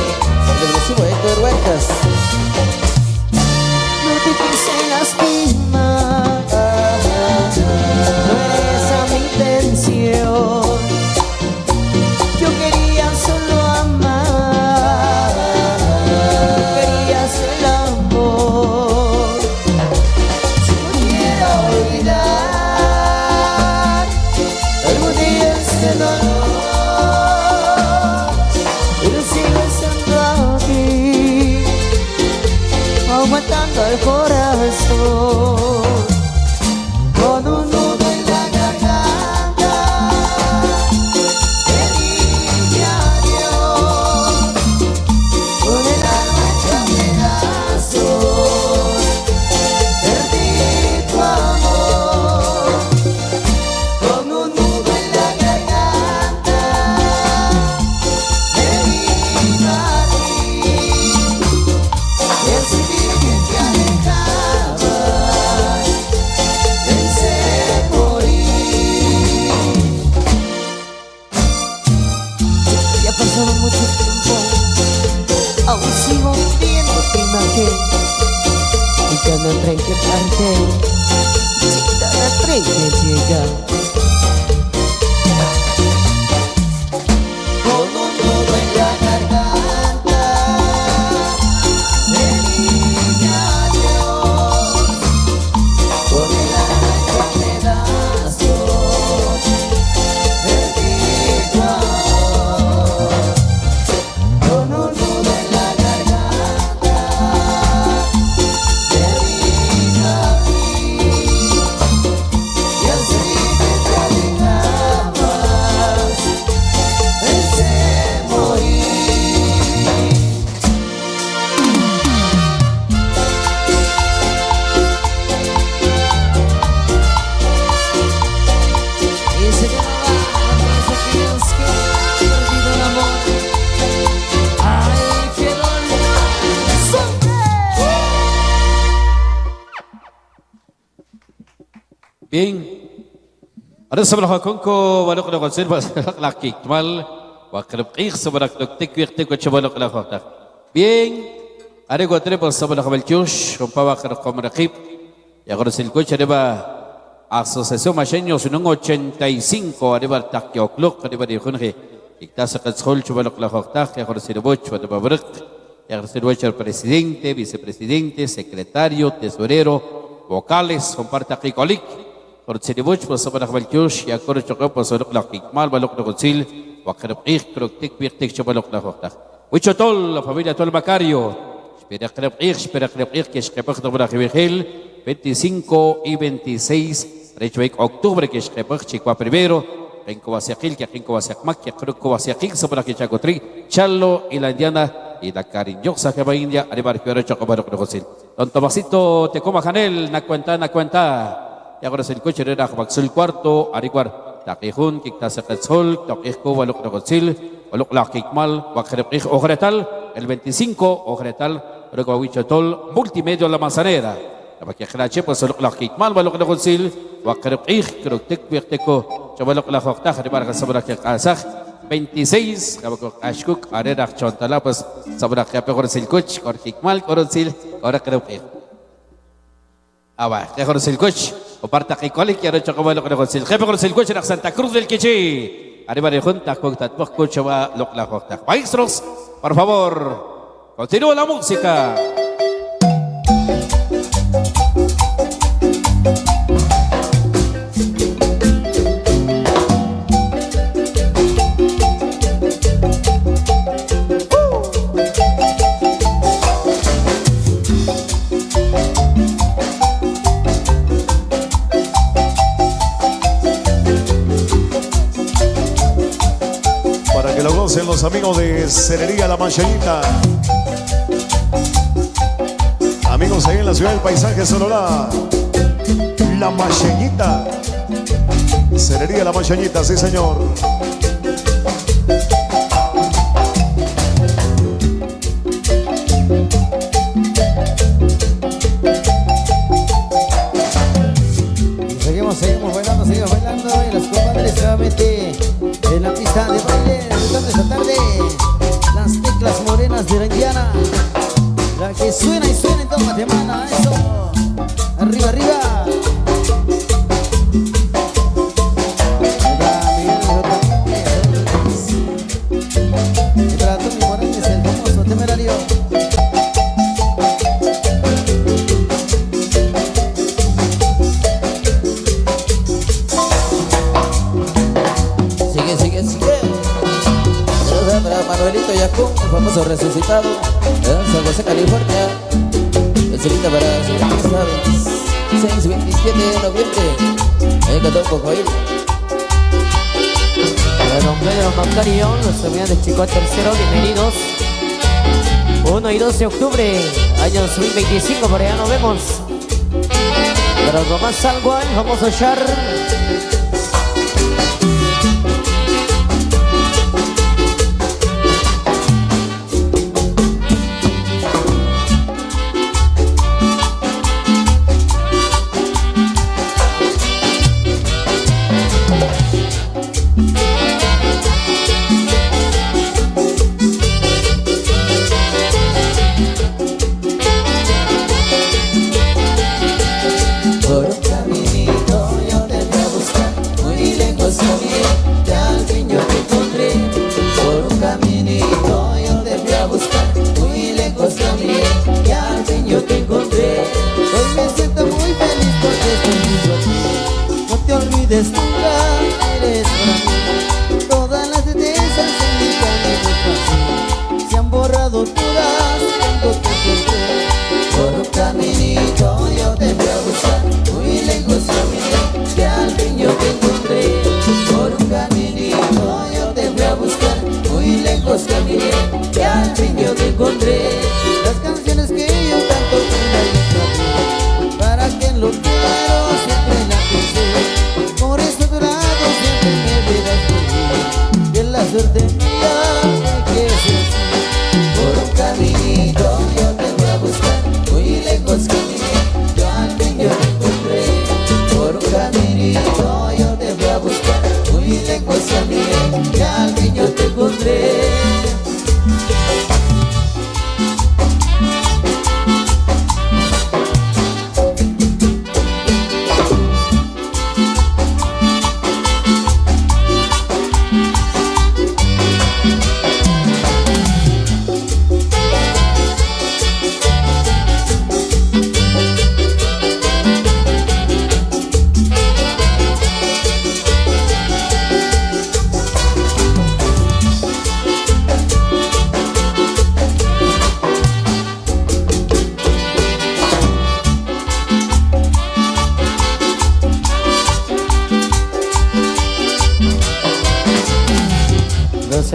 exclusivo Héctor Huertas. No te quise lastimar, no era esa mi intención. Yo quería solo amar pasado mucho tiempo, aún sigo viendo tu imagen. Y cada tren que parte, y cada tren que llega, con un nudo en la garganta, de niña Dios, con el alma en pedazos, perdido amor, con un nudo en la garganta, de niña y así te alejabas, pensé morir. Y se quedaban todos aquellos que han perdido el amor. ¡Ay, qué dolor! Bien. Ada sebelah kongko balok na konsen balak laki mal wakrib qix sebelah tik tik tik balok na khotak. Bien. Ada ko tre sebelah balchush umpawa kar qomraqib. Ya gorsil coach ada Asociación Macheños número 85 arriba Taquiocloc arriba de Junge. Iktasa Katzhol Chubalok la Joctaj, ya Jorge Boch, Guadababrek, ya Jorge Boch el presidente, vicepresidente, secretario, tesorero, vocales, comparte aquí colic. Jorge Boch, pues sobre la Valkyush, ya Jorge Chocó, pues sobre la Kikmal, Balok de Godzil, Wakrepik, Kroktik, Pirtik, Chubalok la Joctaj. Huichotol, la familia Tol Macario, espera Krepik, que es Krepik de Brajibigel. 25 y 26 de octubre que es Chico primero, en Covasiaquil, que en Covasiacmac, que creo Covasiaquil, sobre que Chacotri, Chalo y la Indiana y la cariñosa que va a India, arriba el Piero Chocobaro Crujocil. Don Tomasito, te coma Janel, na cuenta. Y ahora es el coche de Rajabaxul cuarto, Ariguar, Taquijun, Kiktasakazol, Taquijco, Balok Crujocil, Balok la Kikmal, Wakrepij, Ojretal, el 25, Ojretal, Regovichotol, Multimedio La Manzanera. Bagi khalache pasaluk la kitmal baluk la konsil wa qarib krok tek teko chabaluk la khokta khari bar sabrak qasakh 26 kabak ashkuk are rak chontala pas sabrak ya pegor sil coach kor kitmal korsil kor qarib awa ya korsil coach o parta qikolik ya chabaluk la konsil khabe korsil coach rak Santa Cruz del Quiché are bar junta kok tatbak coach wa lok la khokta maestros por favor continúa la música. Para que lo gocen los amigos de Cerería La Mancheñita. Amigos ahí en la ciudad del paisaje Sonora. La Mancheñita. Cerería La Mancheñita, sí señor. Seguimos bailando y los compadres nuevamente en la pista de baile de esta tarde, las teclas morenas de la Indiana, la que suena y suena en toda Guatemala, eso, arriba, arriba. Y para Tony Morales, el famoso temerario. Manuelito Yacón, el famoso resucitado de San José, California. Becerita para su fiesta 26, 27 de noviembre. Ahí cantó un poco ahí. Don Pedro Macario, los estudiantes de Chico tercero, bienvenidos. 1 y 12 de octubre, año 2025, por allá nos vemos. Para Román Salguán, el famoso Char.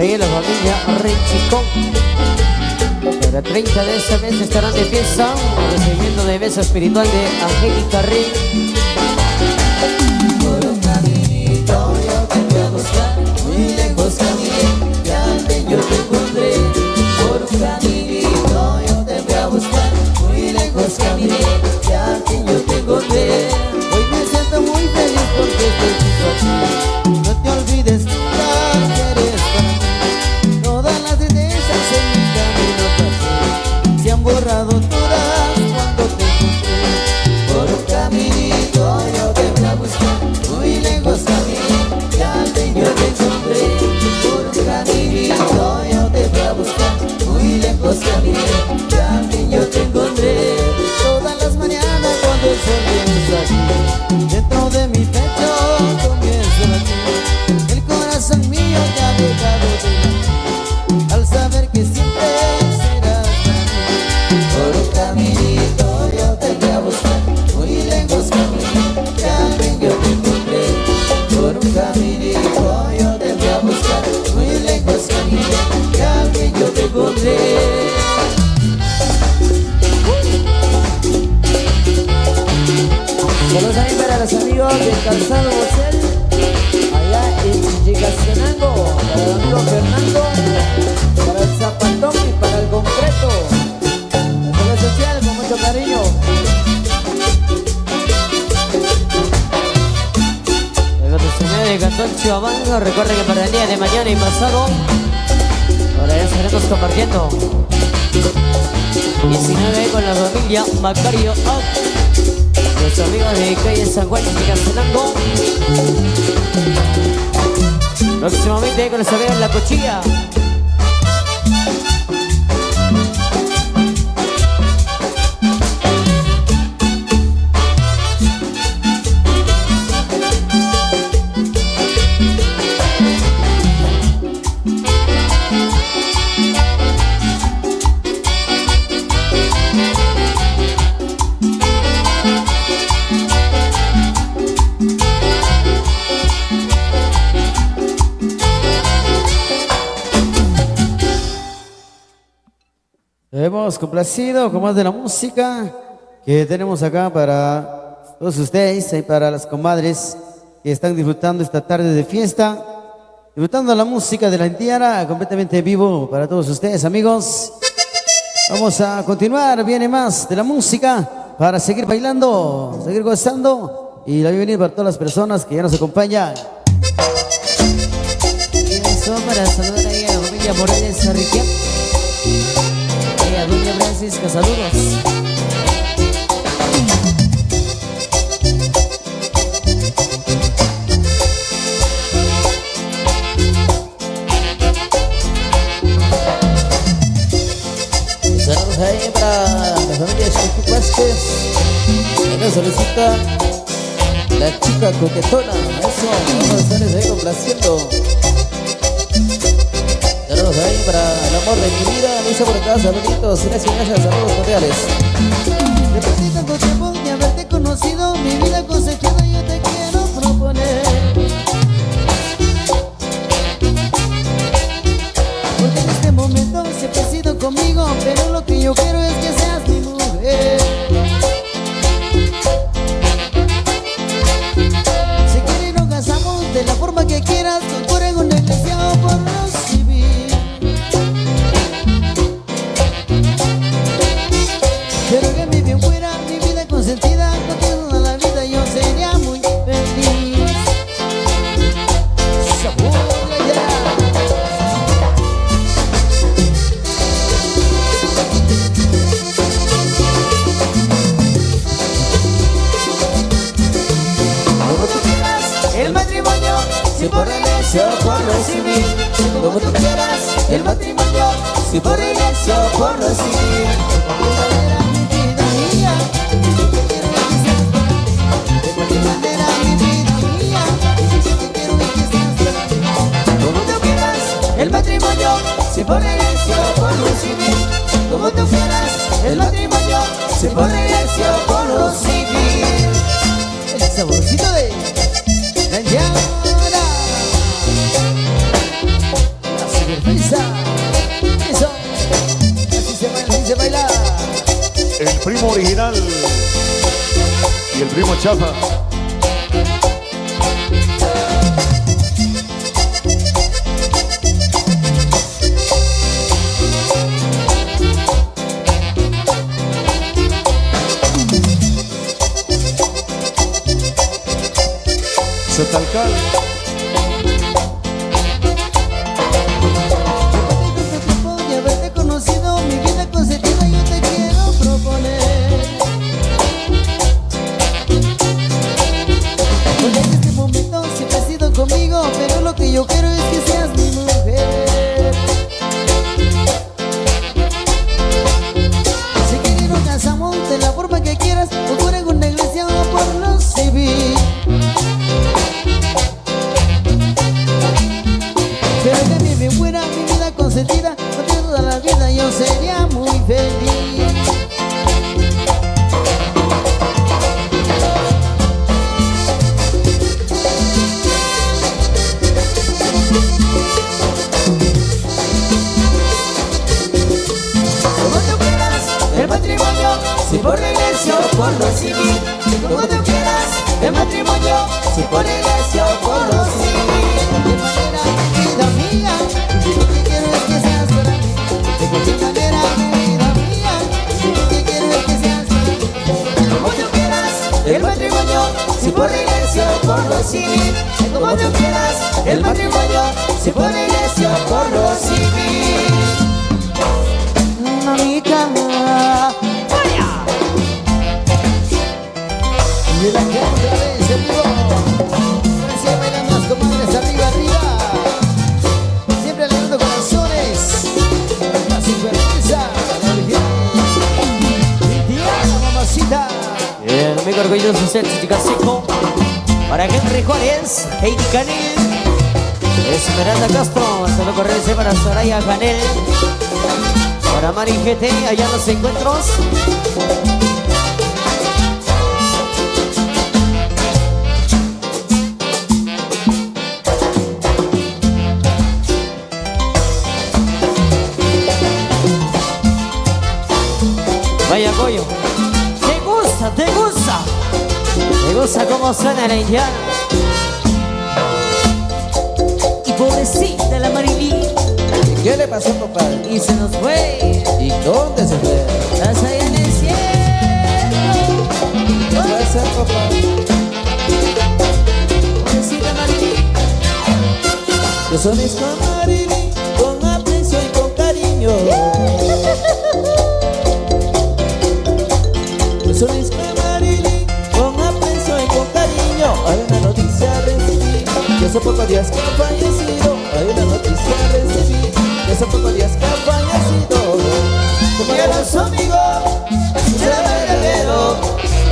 Seguir la familia Renchicón. Para 30 de este mes estarán de fiesta, recibiendo de mesa espiritual de Angélica Rey. Por un caminito yo te voy a buscar, muy lejos caminé, y al fin yo te encontré. Por un caminito yo te voy a buscar, muy lejos caminé, y al fin yo te encontré. Hoy me siento muy feliz porque estoy junto a ti. No te olvides nunca que eres para mí. Todas las tristezas en mi camino pasé, se han borrado todas cuando te encontré. Por un caminito yo te voy a buscar, muy lejos caminé, y al fin yo te encontré. Por un caminito yo te voy a buscar, muy lejos caminé, y al fin yo te encontré. Todas las mañanas cuando el sol viene aquí, dentro de mi pecho comienzo a latir. El corazón mío te ha dejado de latir, al saber que siempre serás para mí. Por un caminito yo te voy a buscar, muy lejos caminé, y al fin yo te encontré. Por un caminito yo te voy a buscar, muy lejos caminé, y al fin yo te encontré. Saludos también para los amigos del Calzado Bocel, allá en Chicastenango, para el amigo Fernando, para el Zapatón y para el Concreto. Saludos social con mucho cariño. El otro señor de Cantón Chihuahua, recuerden que para el día de mañana y pasado, ahora ya estaremos compartiendo 19 con la familia Macario Out. Los amigos de calle San Juan y Chicastenango. Próximamente con los amigos de La Cochilla. Hemos complacido con más de la música que tenemos acá para todos ustedes y para las comadres que están disfrutando esta tarde de fiesta, disfrutando la música de la Intiara completamente vivo para todos ustedes, amigos. Vamos a continuar, viene más de la música para seguir bailando, seguir gozando y la bienvenida para todas las personas que ya nos acompañan. Y eso para saludar ahí a la familia Morales Arriquia. A doña Francisca, saludos. Saludos ahí para la familia Chiqui Vázquez, que nos solicita la chica coquetona. Eso, vamos a estarles ahí complaciendo. Saludos ahí para el amor de mi vida, Luisa por acá, saluditos, gracias, saludos cordiales. Después de tanto tiempo de haberte conocido, mi vida cosechada yo te quiero proponer. Porque en este momento siempre has sido conmigo, pero lo que yo quiero es que seas mi mujer. Si quieres nos casamos de la forma que quieras, con en una iglesia o por lo civil. Pero que mi bien fuera mi vida consentida, contigo toda la vida yo sería muy feliz. Sabor ya. Como tú quieras, el matrimonio, si por la iglesia o por lo civil. Como tú quieras, el matrimonio, si por la iglesia o por lo civil. El matrimonio, si por la iglesia o por lo civil. Como tú quieras, el matrimonio, si por la iglesia o por lo civil. El saborcito de la Indiana. sorpresa. Eso. Así se baila. El primo original y el primo chafa. Sotalcal. De haberte conocido, mi vida consentida, yo te quiero proponer. Porque en este momento siempre has sido conmigo, pero lo que yo quiero es que seas mi mujer. Si quieres nos casamos de la forma que quieras, o fuera en una iglesia o por lo civil. Pero que mi bien fuera mi vida consentida, contigo toda la vida yo sería muy feliz. Como tú quieras, el matrimonio, si por la iglesia o por lo civil. Como tú quieras, el matrimonio, si por la iglesia o por lo civil. De manera, vida mía, yo lo que quiero es que seas para mí. De cualquier manera, vida mía, yo lo que quiero es que seas para mí. Como tú quieras, el matrimonio, si por la iglesia o por lo civil. Como tú quieras, el matrimonio, si por la iglesia o por lo civil. Mamita, vaya. Y la que otra vez en vivo. Ahora sí bailan más comadres, arriba, arriba. Siempre alegrando corazones. La supervisa, la original. Cristiana, mamacita. Bien, amigo orgulloso ser Chichicaseco. Para Henry Juárez, Heidi Canel, Esmeralda Castro, hasta luego regrese para Soraya Canel, para Mari GT, allá en los encuentros. Vaya Goyo, te gusta, te gusta. Me gusta cómo suena la indiana. Y pobrecita la Marilyn, ¿Qué le pasó, papá? y se nos fue. ¿Y dónde se fue? Estás allá en el cielo. ¿Qué puede ser, papá? Pobrecita Marilyn. Yo soy con Marilyn, con aprecio y con cariño. Yo soy con Marilyn, con aprecio y con cariño. Hay una noticia recibí, que hace pocos días que ha fallecido. Hay una noticia recibí, que hace pocos días que ha fallecido. Como era su amigo, será verdadero.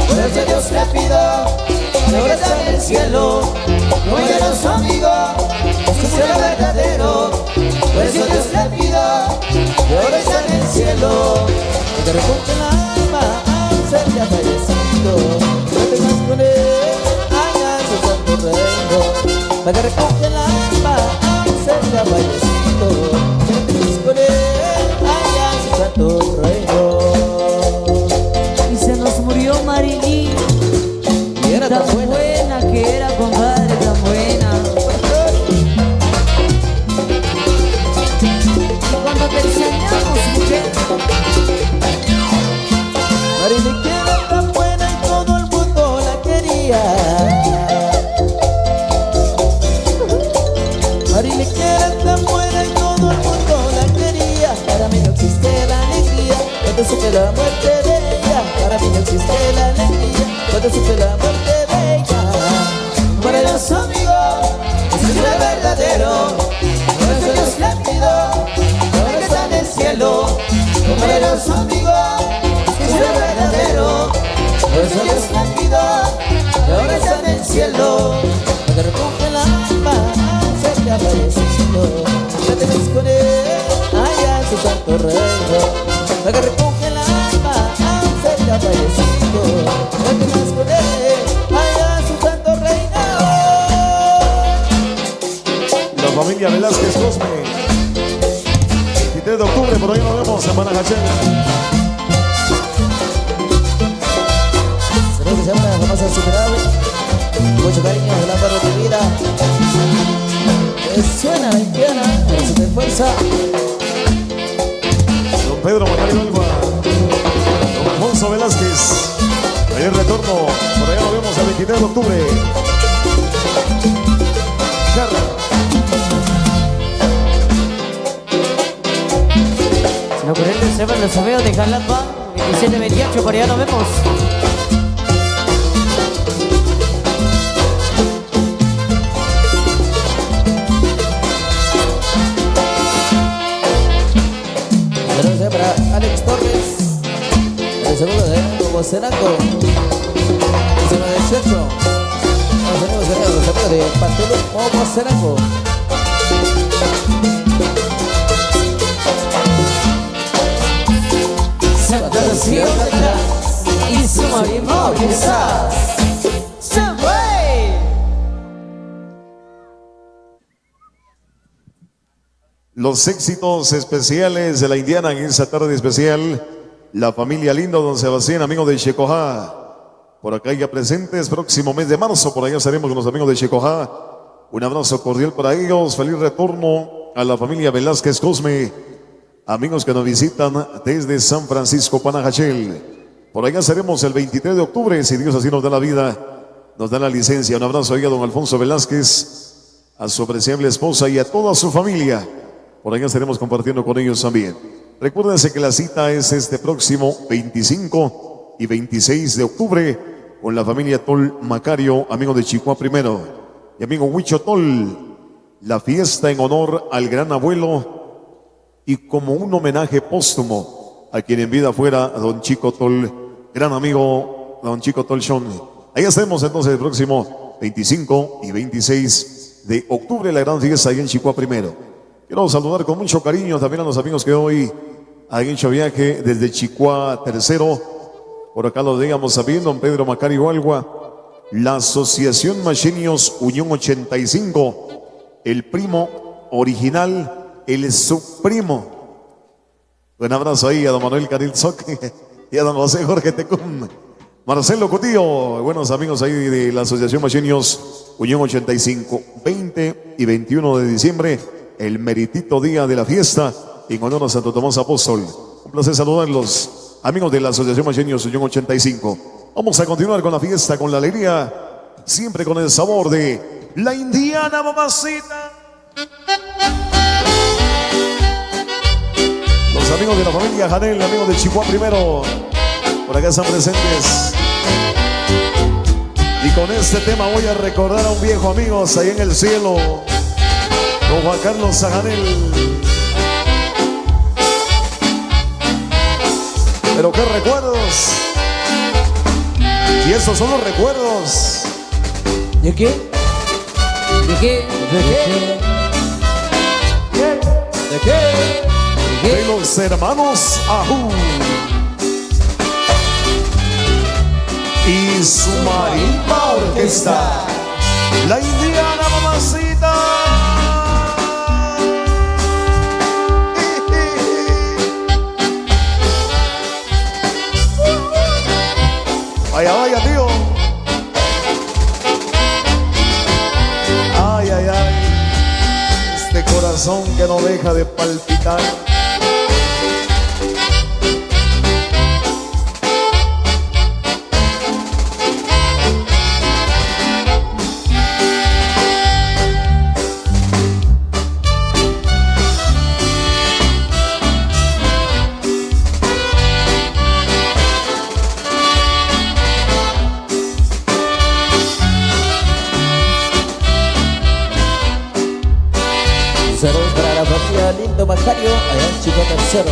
Por eso Dios le pido, ahora está en el cielo. Como era su amigo, será verdadero. Por eso Dios le pido, y ahora está en el cielo. Que te reponga el alma al ser ya fallecido. No tengas con él, hagas su santo reino. Para que recoge el alma al ser ya fallecido. Que no tengas con él, hagas su santo reino. Y se nos murió Marilyn. Y era Tan tan buena. buena que era, compadre, tan buena. Cuando te enseñamos, mujer, Marilyn que era tan buena y todo el mundo la quería. Marilyn que era tan buena y todo el mundo la quería. Para mí no existe la alegría cuando supe la muerte de ella. Para mí no existe la alegría cuando supe la muerte de ella. Para los amigos, eso es verdadero. Por eso Dios le pido, ahora está en el cielo. Para los amigos, eso es verdadero. Por eso Dios le pido, ahora está en el cielo. Para que recoge el alma al ser que ha fallecido. Ya te ves con él, allá en su santo reino. Para que recoge el alma al ser que ha fallecido. Ya te ves con él, allá en su santo reino. La familia Velázquez Cosme. 23 de octubre, por ahí nos vemos en Manajachel. Saludos que se llama la famosa Superable. Mucho cariño de la barra de vida. Suena la indiana, es de fuerza. Don Pedro Macario Alba, don Alfonso Velázquez. Ahí el retorno, por allá nos vemos el 23 de octubre. Charla. Lo corriente se ven los sabeos de Jalapa, 27-28, por allá nos vemos. Saludos para Alex Torres. El segundo de Bocenaco. El 18. Los amigos de Pastelú Bocenaco. Santa Lucía detrás y su marimón quizás. ¡Se fue! Los éxitos especiales de la Indiana en esa tarde especial. La familia Lindo, don Sebastián, amigo de Checojá. Por acá ya presentes, próximo mes de marzo, por allá estaremos con los amigos de Checojá. Un abrazo cordial para ellos, feliz retorno a la familia Velázquez Cosme. Amigos que nos visitan desde San Francisco, Panajachel. Por allá estaremos el 23 de octubre, si Dios así nos da la vida, nos da la licencia. Un abrazo ahí a don Alfonso Velázquez, a su apreciable esposa y a toda su familia. Por allá estaremos compartiendo con ellos también. Recuérdense que la cita es este próximo 25 y 26 de octubre con la familia Tol Macario, amigo de Chihuahua primero, y amigo Huicho Tol. La fiesta en honor al gran abuelo y como un homenaje póstumo a quien en vida fuera don Chico Tol, gran amigo don Chico Tol Sean. Ahí estaremos entonces el próximo 25 y 26 de octubre, la gran fiesta ahí en Chihuahua primero. Quiero saludar con mucho cariño también a los amigos que hoy han hecho viaje desde Chihuahua tercero. Por acá lo digamos sabiendo, don Pedro Macario Alba, la Asociación Machinios Unión 85, el primo original, el subprimo. Un abrazo ahí a don Manuel Caril Soc y a don José Jorge Tecum. Marcelo Cotillo, buenos amigos ahí de la Asociación Machinios Unión 85, 20 y 21 de diciembre, el meritito día de la fiesta en honor a Santo Tomás Apóstol. Un placer saludarlos, amigos de la Asociación Machinios Unión 85. Vamos a continuar con la fiesta, con la alegría, siempre con el sabor de la Indiana, mamacita. Los amigos de la familia Janel, amigos de Chihuahua primero, por acá están presentes. Y con este tema voy a recordar a un viejo amigo ahí en el cielo, don Juan Carlos Sajanel. Pero qué recuerdos. Y esos son los recuerdos. ¿De qué? ¿De qué? ¿De qué? ¿De qué? De los hermanos Ajú y su marimba orquesta, la Indiana, mamacita. Vaya, vaya, tío. Ay, ay, ay. Este corazón que no deja de palpitar. Saludos para la familia Lindo Macario, allá en Chico Tercero.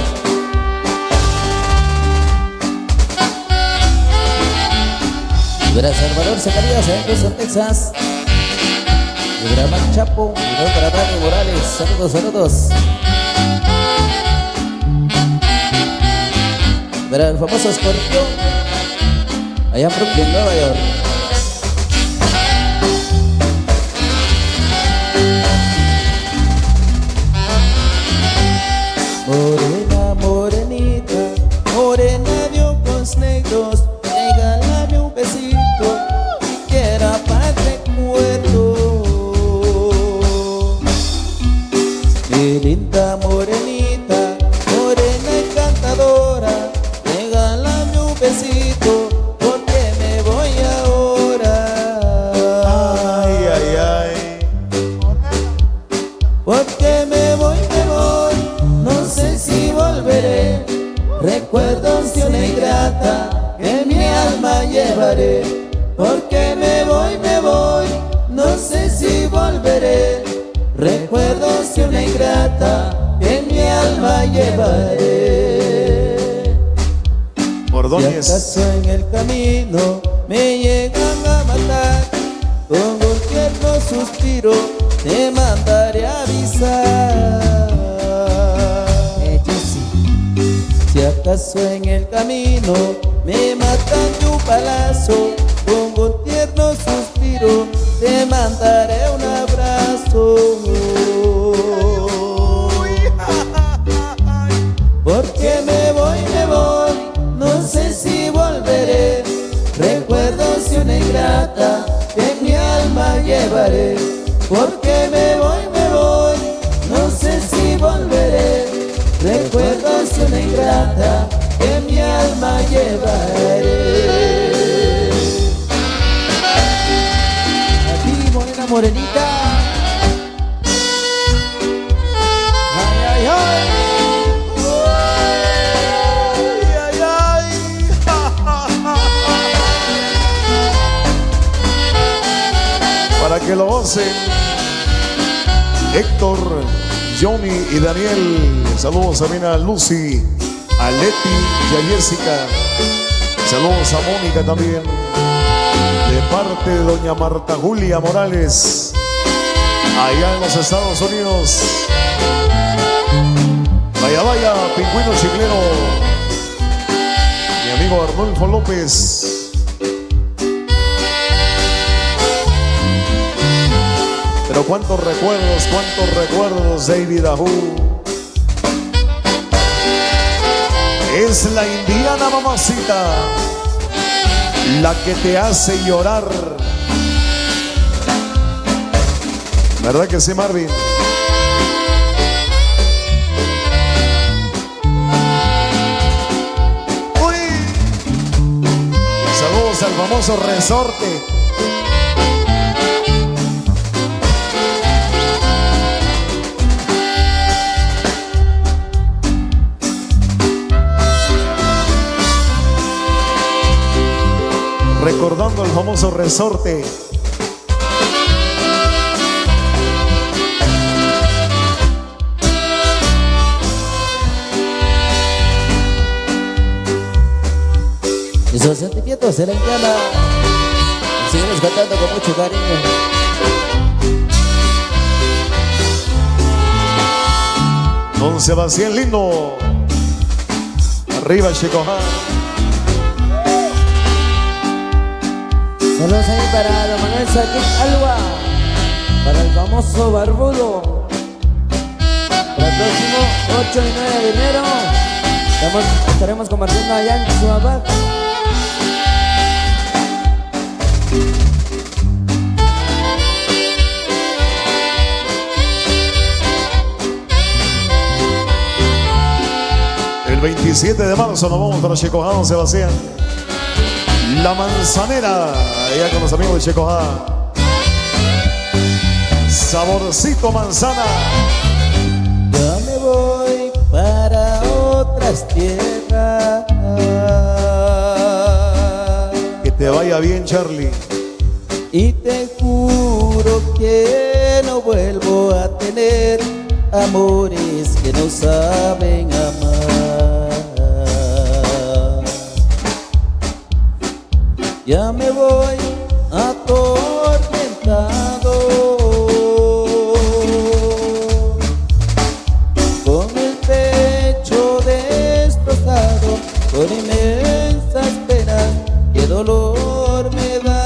Para Salvador Zacarías, allá en Houston, Texas. Y para Mac Chapo, y para Dani Morales. Saludos, saludos. Para el famoso Escorpión, allá en Brooklyn, Nueva York. Morena, morenita, morena de ojos negros, regálame un besito y quiera para recuerdo. Mi linda morenita, morena encantadora, regálame un besito porque me voy ahora. Ay, ay, ay. Porque me voy, no sé si volveré. Recuerdos de una ingrata que mi alma llevaré. Porque me voy, no sé si volveré. Recuerdos de una ingrata que mi alma llevaré. Si Ordóñez. acaso en el camino me llegan a matar, con un tierno suspiro te mandaré a avisar. Si acaso en el camino me matan de un balazo, con un tierno suspiro te mandaré un abrazo. Porque me voy, no sé si volveré. Recuerdos de una ingrata que en mi alma llevaré. Porque me voy, no sé si volveré. Recuerdos de una ingrata que en mi alma llevaré. A ti, morena morenita. Ay, ay, ay. Ay, ay, ay. Para que lo gocen, Héctor, Johnny y Daniel. Saludos también a Lucy, a Leti y a Jessica. Saludos a Mónica también, de parte de doña Marta Julia Morales, allá en los Estados Unidos. Vaya, vaya, pingüino chiclero. Mi amigo Arnulfo López. Pero cuántos recuerdos, David Ajú. Es la indiana mamacita, la que te hace llorar. ¿Verdad que sí, Marvin? ¡Uy! Saludos al famoso resorte. Recordando el famoso resorte. Esos sentimientos de la indiana seguimos cantando con mucho cariño. Don Sebastián Lindo. Arriba, Chicojá. Saludos ahí para don Manuel Saquín Alba, para el famoso barbudo. Para el próximo 8 y 9 de enero estaremos compartiendo allá en Suabac. El 27 de marzo nos vamos para Chicojá, Don Sebastián. La Manzanera, allá con los amigos de Chicojá. Saborcito manzana. Ya me voy para otras tierras. Que te vaya bien, Charlie. Y te juro que no vuelvo a tener amores que no saben amar. Ya me voy atormentado, con el pecho destrozado, con inmensas penas que dolor me da.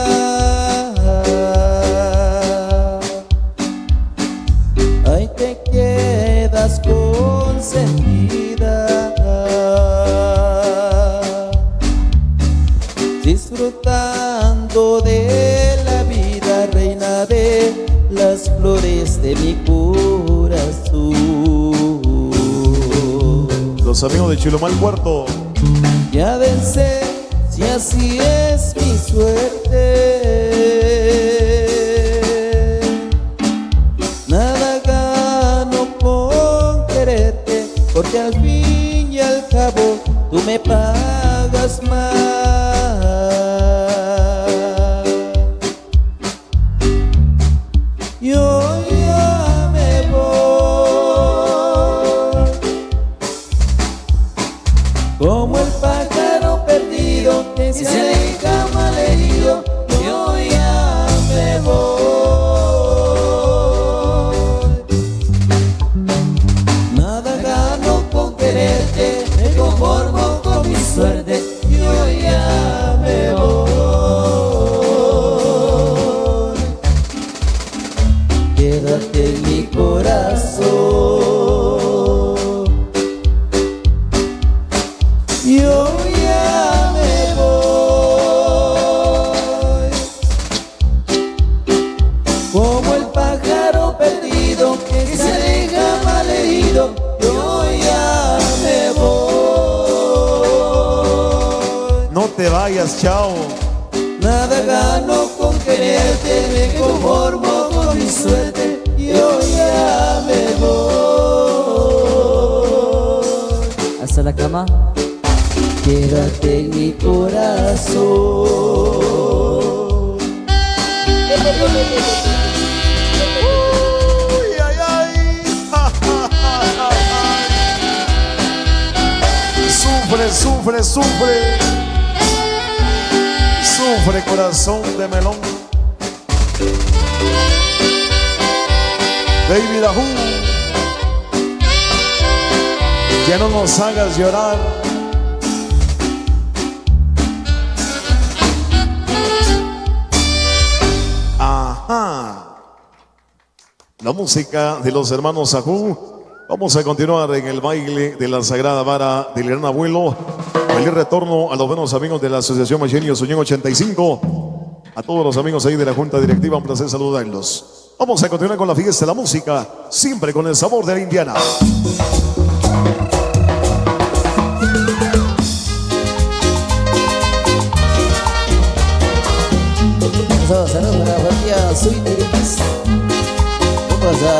Ahí te quedas consentido, los amigos de Chilomal Cuarto. Ya vencer, si así es mi suerte. Nada gano con quererte, porque al fin y al cabo tú me pagas más. Yo ya me voy, como el pájaro perdido que se aleja malherido. Yo ya me voy. Nada gano con quererte, me conformo con mi suerte. Yo ya me voy. Quédate en mi corazón. Yo ya me voy, como el pájaro perdido que se aleja malherido. Yo ya me voy. No te vayas, chao. Nada gano con quererte, me conformo con mi suerte. Yo ya me voy. Hasta la cama. Quédate en mi corazón. Uy, ay, ay. Sufre, sufre, sufre. Sufre, corazón de melón. David Ajú, ya no nos hagas llorar. Ajá. La música de los hermanos Ajú. Vamos a continuar en el baile de la Sagrada Vara del Gran Abuelo. Feliz retorno a los buenos amigos de la Asociación Machenio Unión 85. A todos los amigos ahí de la Junta Directiva, un placer saludarlos. Vamos a continuar con la fiesta de la música, siempre con el sabor de la Indiana. Saludos para la familia Suitiripis. Vamos a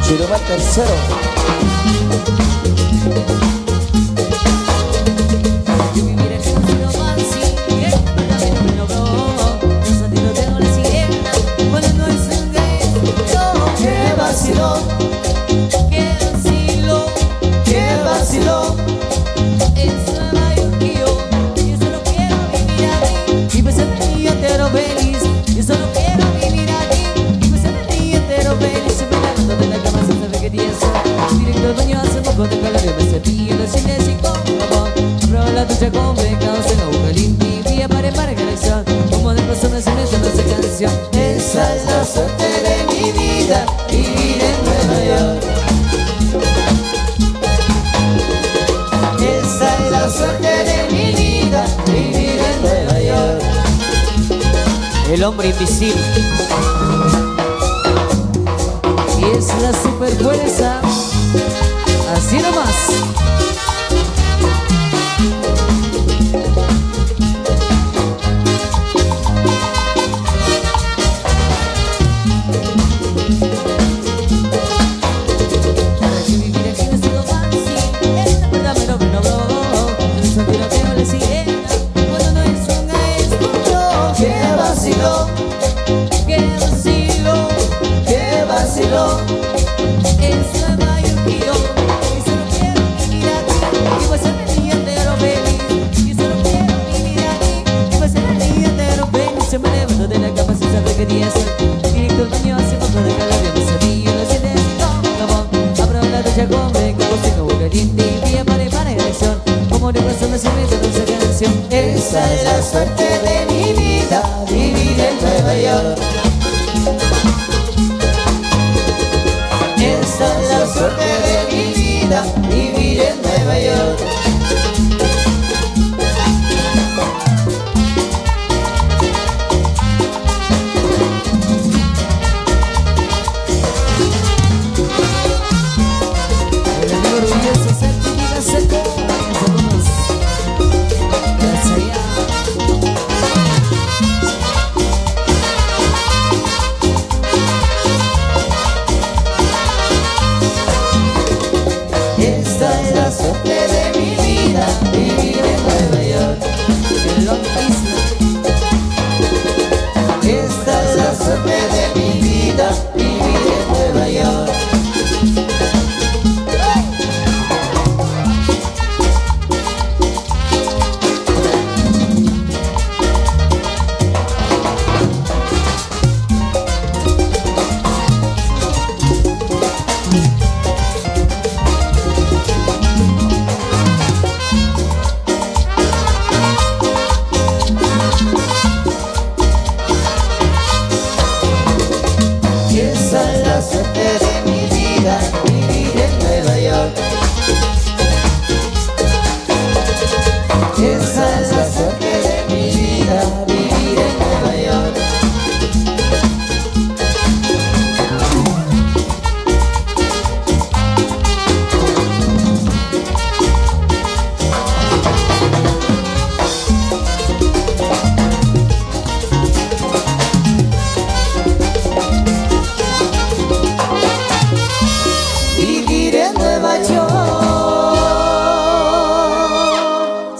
Chilomal Tercero. Yo viviré en un romance que también me logró. Los sentidos tengo la sirena, cuando no es un gesto. ¡Qué vacilón! ¡Qué vacilo! ¡Qué vacilón! Es Nueva York y yo solo quiero vivir aquí y pasar el día entero feliz. Yo solo quiero vivir aquí y pasar el día entero feliz. Me levanto de la cama sin saber qué día es. Directo al baño hace poco de calor y me cepillo los dientes y con jabón. Pruebo la ducha con pecados en agua limpia para elección. Como de personas en esta nuestra canción. Esa es la suerte de mi vida, vivir en Nueva York. Esa es la suerte de mi vida, vivir en Nueva York. El hombre invisible. Y es la superfuerza. Así nomás. Para que vivir aquí no es todo fácil. Esta verdad me lo renovó. El sentido tengo la sirena, cuando no es un escucho. ¡Qué vacilón! ¡Qué vacilo! ¡Qué vacilón! Es Nueva York y yo solo quiero vivir aquí y pasar el día entero feliz. Yo solo quiero vivir aquí y pasar el día entero feliz. Se me levanto de la cama sin saber qué día es. Directo al baño hace poco de calor y me cepillo los dientes y con jabón. Abro la ducha con pecados tengo boca limpia para elección. Como de personas en esta dulce canción. Esa es la suerte de mi vida, vivir en Nueva York. Esa es la suerte de mi vida, vivir en Nueva York. El amigo orgulloso se activa, se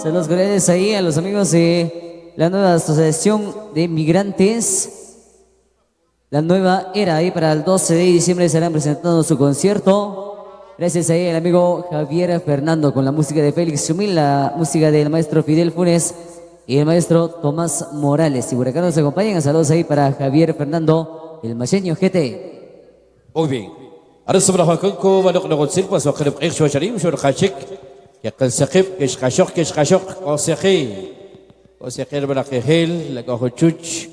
Saludos cordiales ahí a los amigos de la nueva asociación de migrantes. La nueva era ahí para el 12 de diciembre estarán presentando su concierto. Gracias ahí al amigo Javier Fernando con la música de Félix Chumil, la música del maestro Fidel Funes y el maestro Tomás Morales. Y por acá nos acompañan. Saludos ahí para Javier Fernando, el macheño GT. Muy bien. Ahora sobre la Conco, Balok Nogotsil, pues lo que le pregunto a Sharim, sobre Hachik, que el Sakib, que es Kashok, Conseje, el Brajehel, la Cojochuch,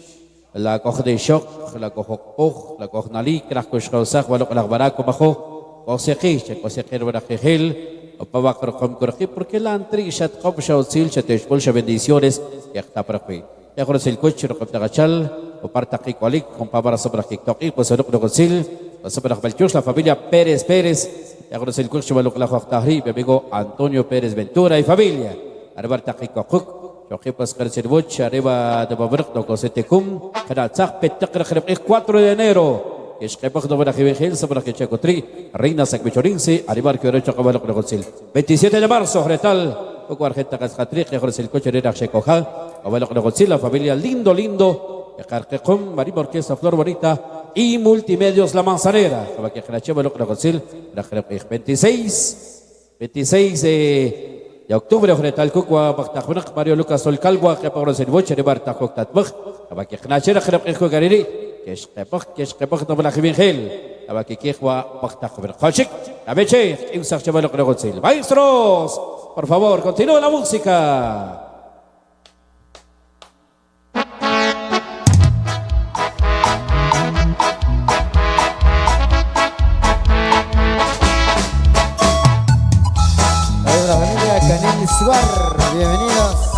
la Coj de Shok, la Cojok, la Cojnali, Krakosh Rosak, Balok Lagbarako, Bajo, Conseje, el Brajehel, o Pavakro Comcorje, porque la Antrishat, Kopshautzil, Chateshpol, bendiciones, y hasta para hoy. Ya con el coche, lo que te agachal, o parta Kikolik, con Pavara sobre Kiktok, pues el Nogotsil. La familia Pérez Pérez, ya conoce el curso de la Juárez, mi amigo Antonio Pérez Ventura y familia. Arriba Tajicocuc, Jojipas Kerserbuch, arriba de Babruk, Nocosetecum, Kanatzak, Petak, 4 de enero. Es que por no Jibigel, sobre que Checotri, Reina Sacbichorinse, arriba que Orecho Cabalo Conocil. 27 de marzo, Retal, Poco Argenta Cascatri, que conoce el coche de Checoja, Cabalo Conocil, la familia lindo, Carquecum, Marimba Orquesta Flor Bonita. Y Multimedios La Manzanera, 26 de octubre, Tal Cucua, Bactajunak, Mario Lucas Solcalgua, que por el boche de Barta Joctatbach, Abakichnachera, Jerepco Gariri, que es Repach, no la Jibingel, Abakikwa, Bactajunak, Hachik, Abeche, y un Sachabalo Crogozil. Maestros, por favor, continúa la música. La familia Canel Suar, bienvenidos.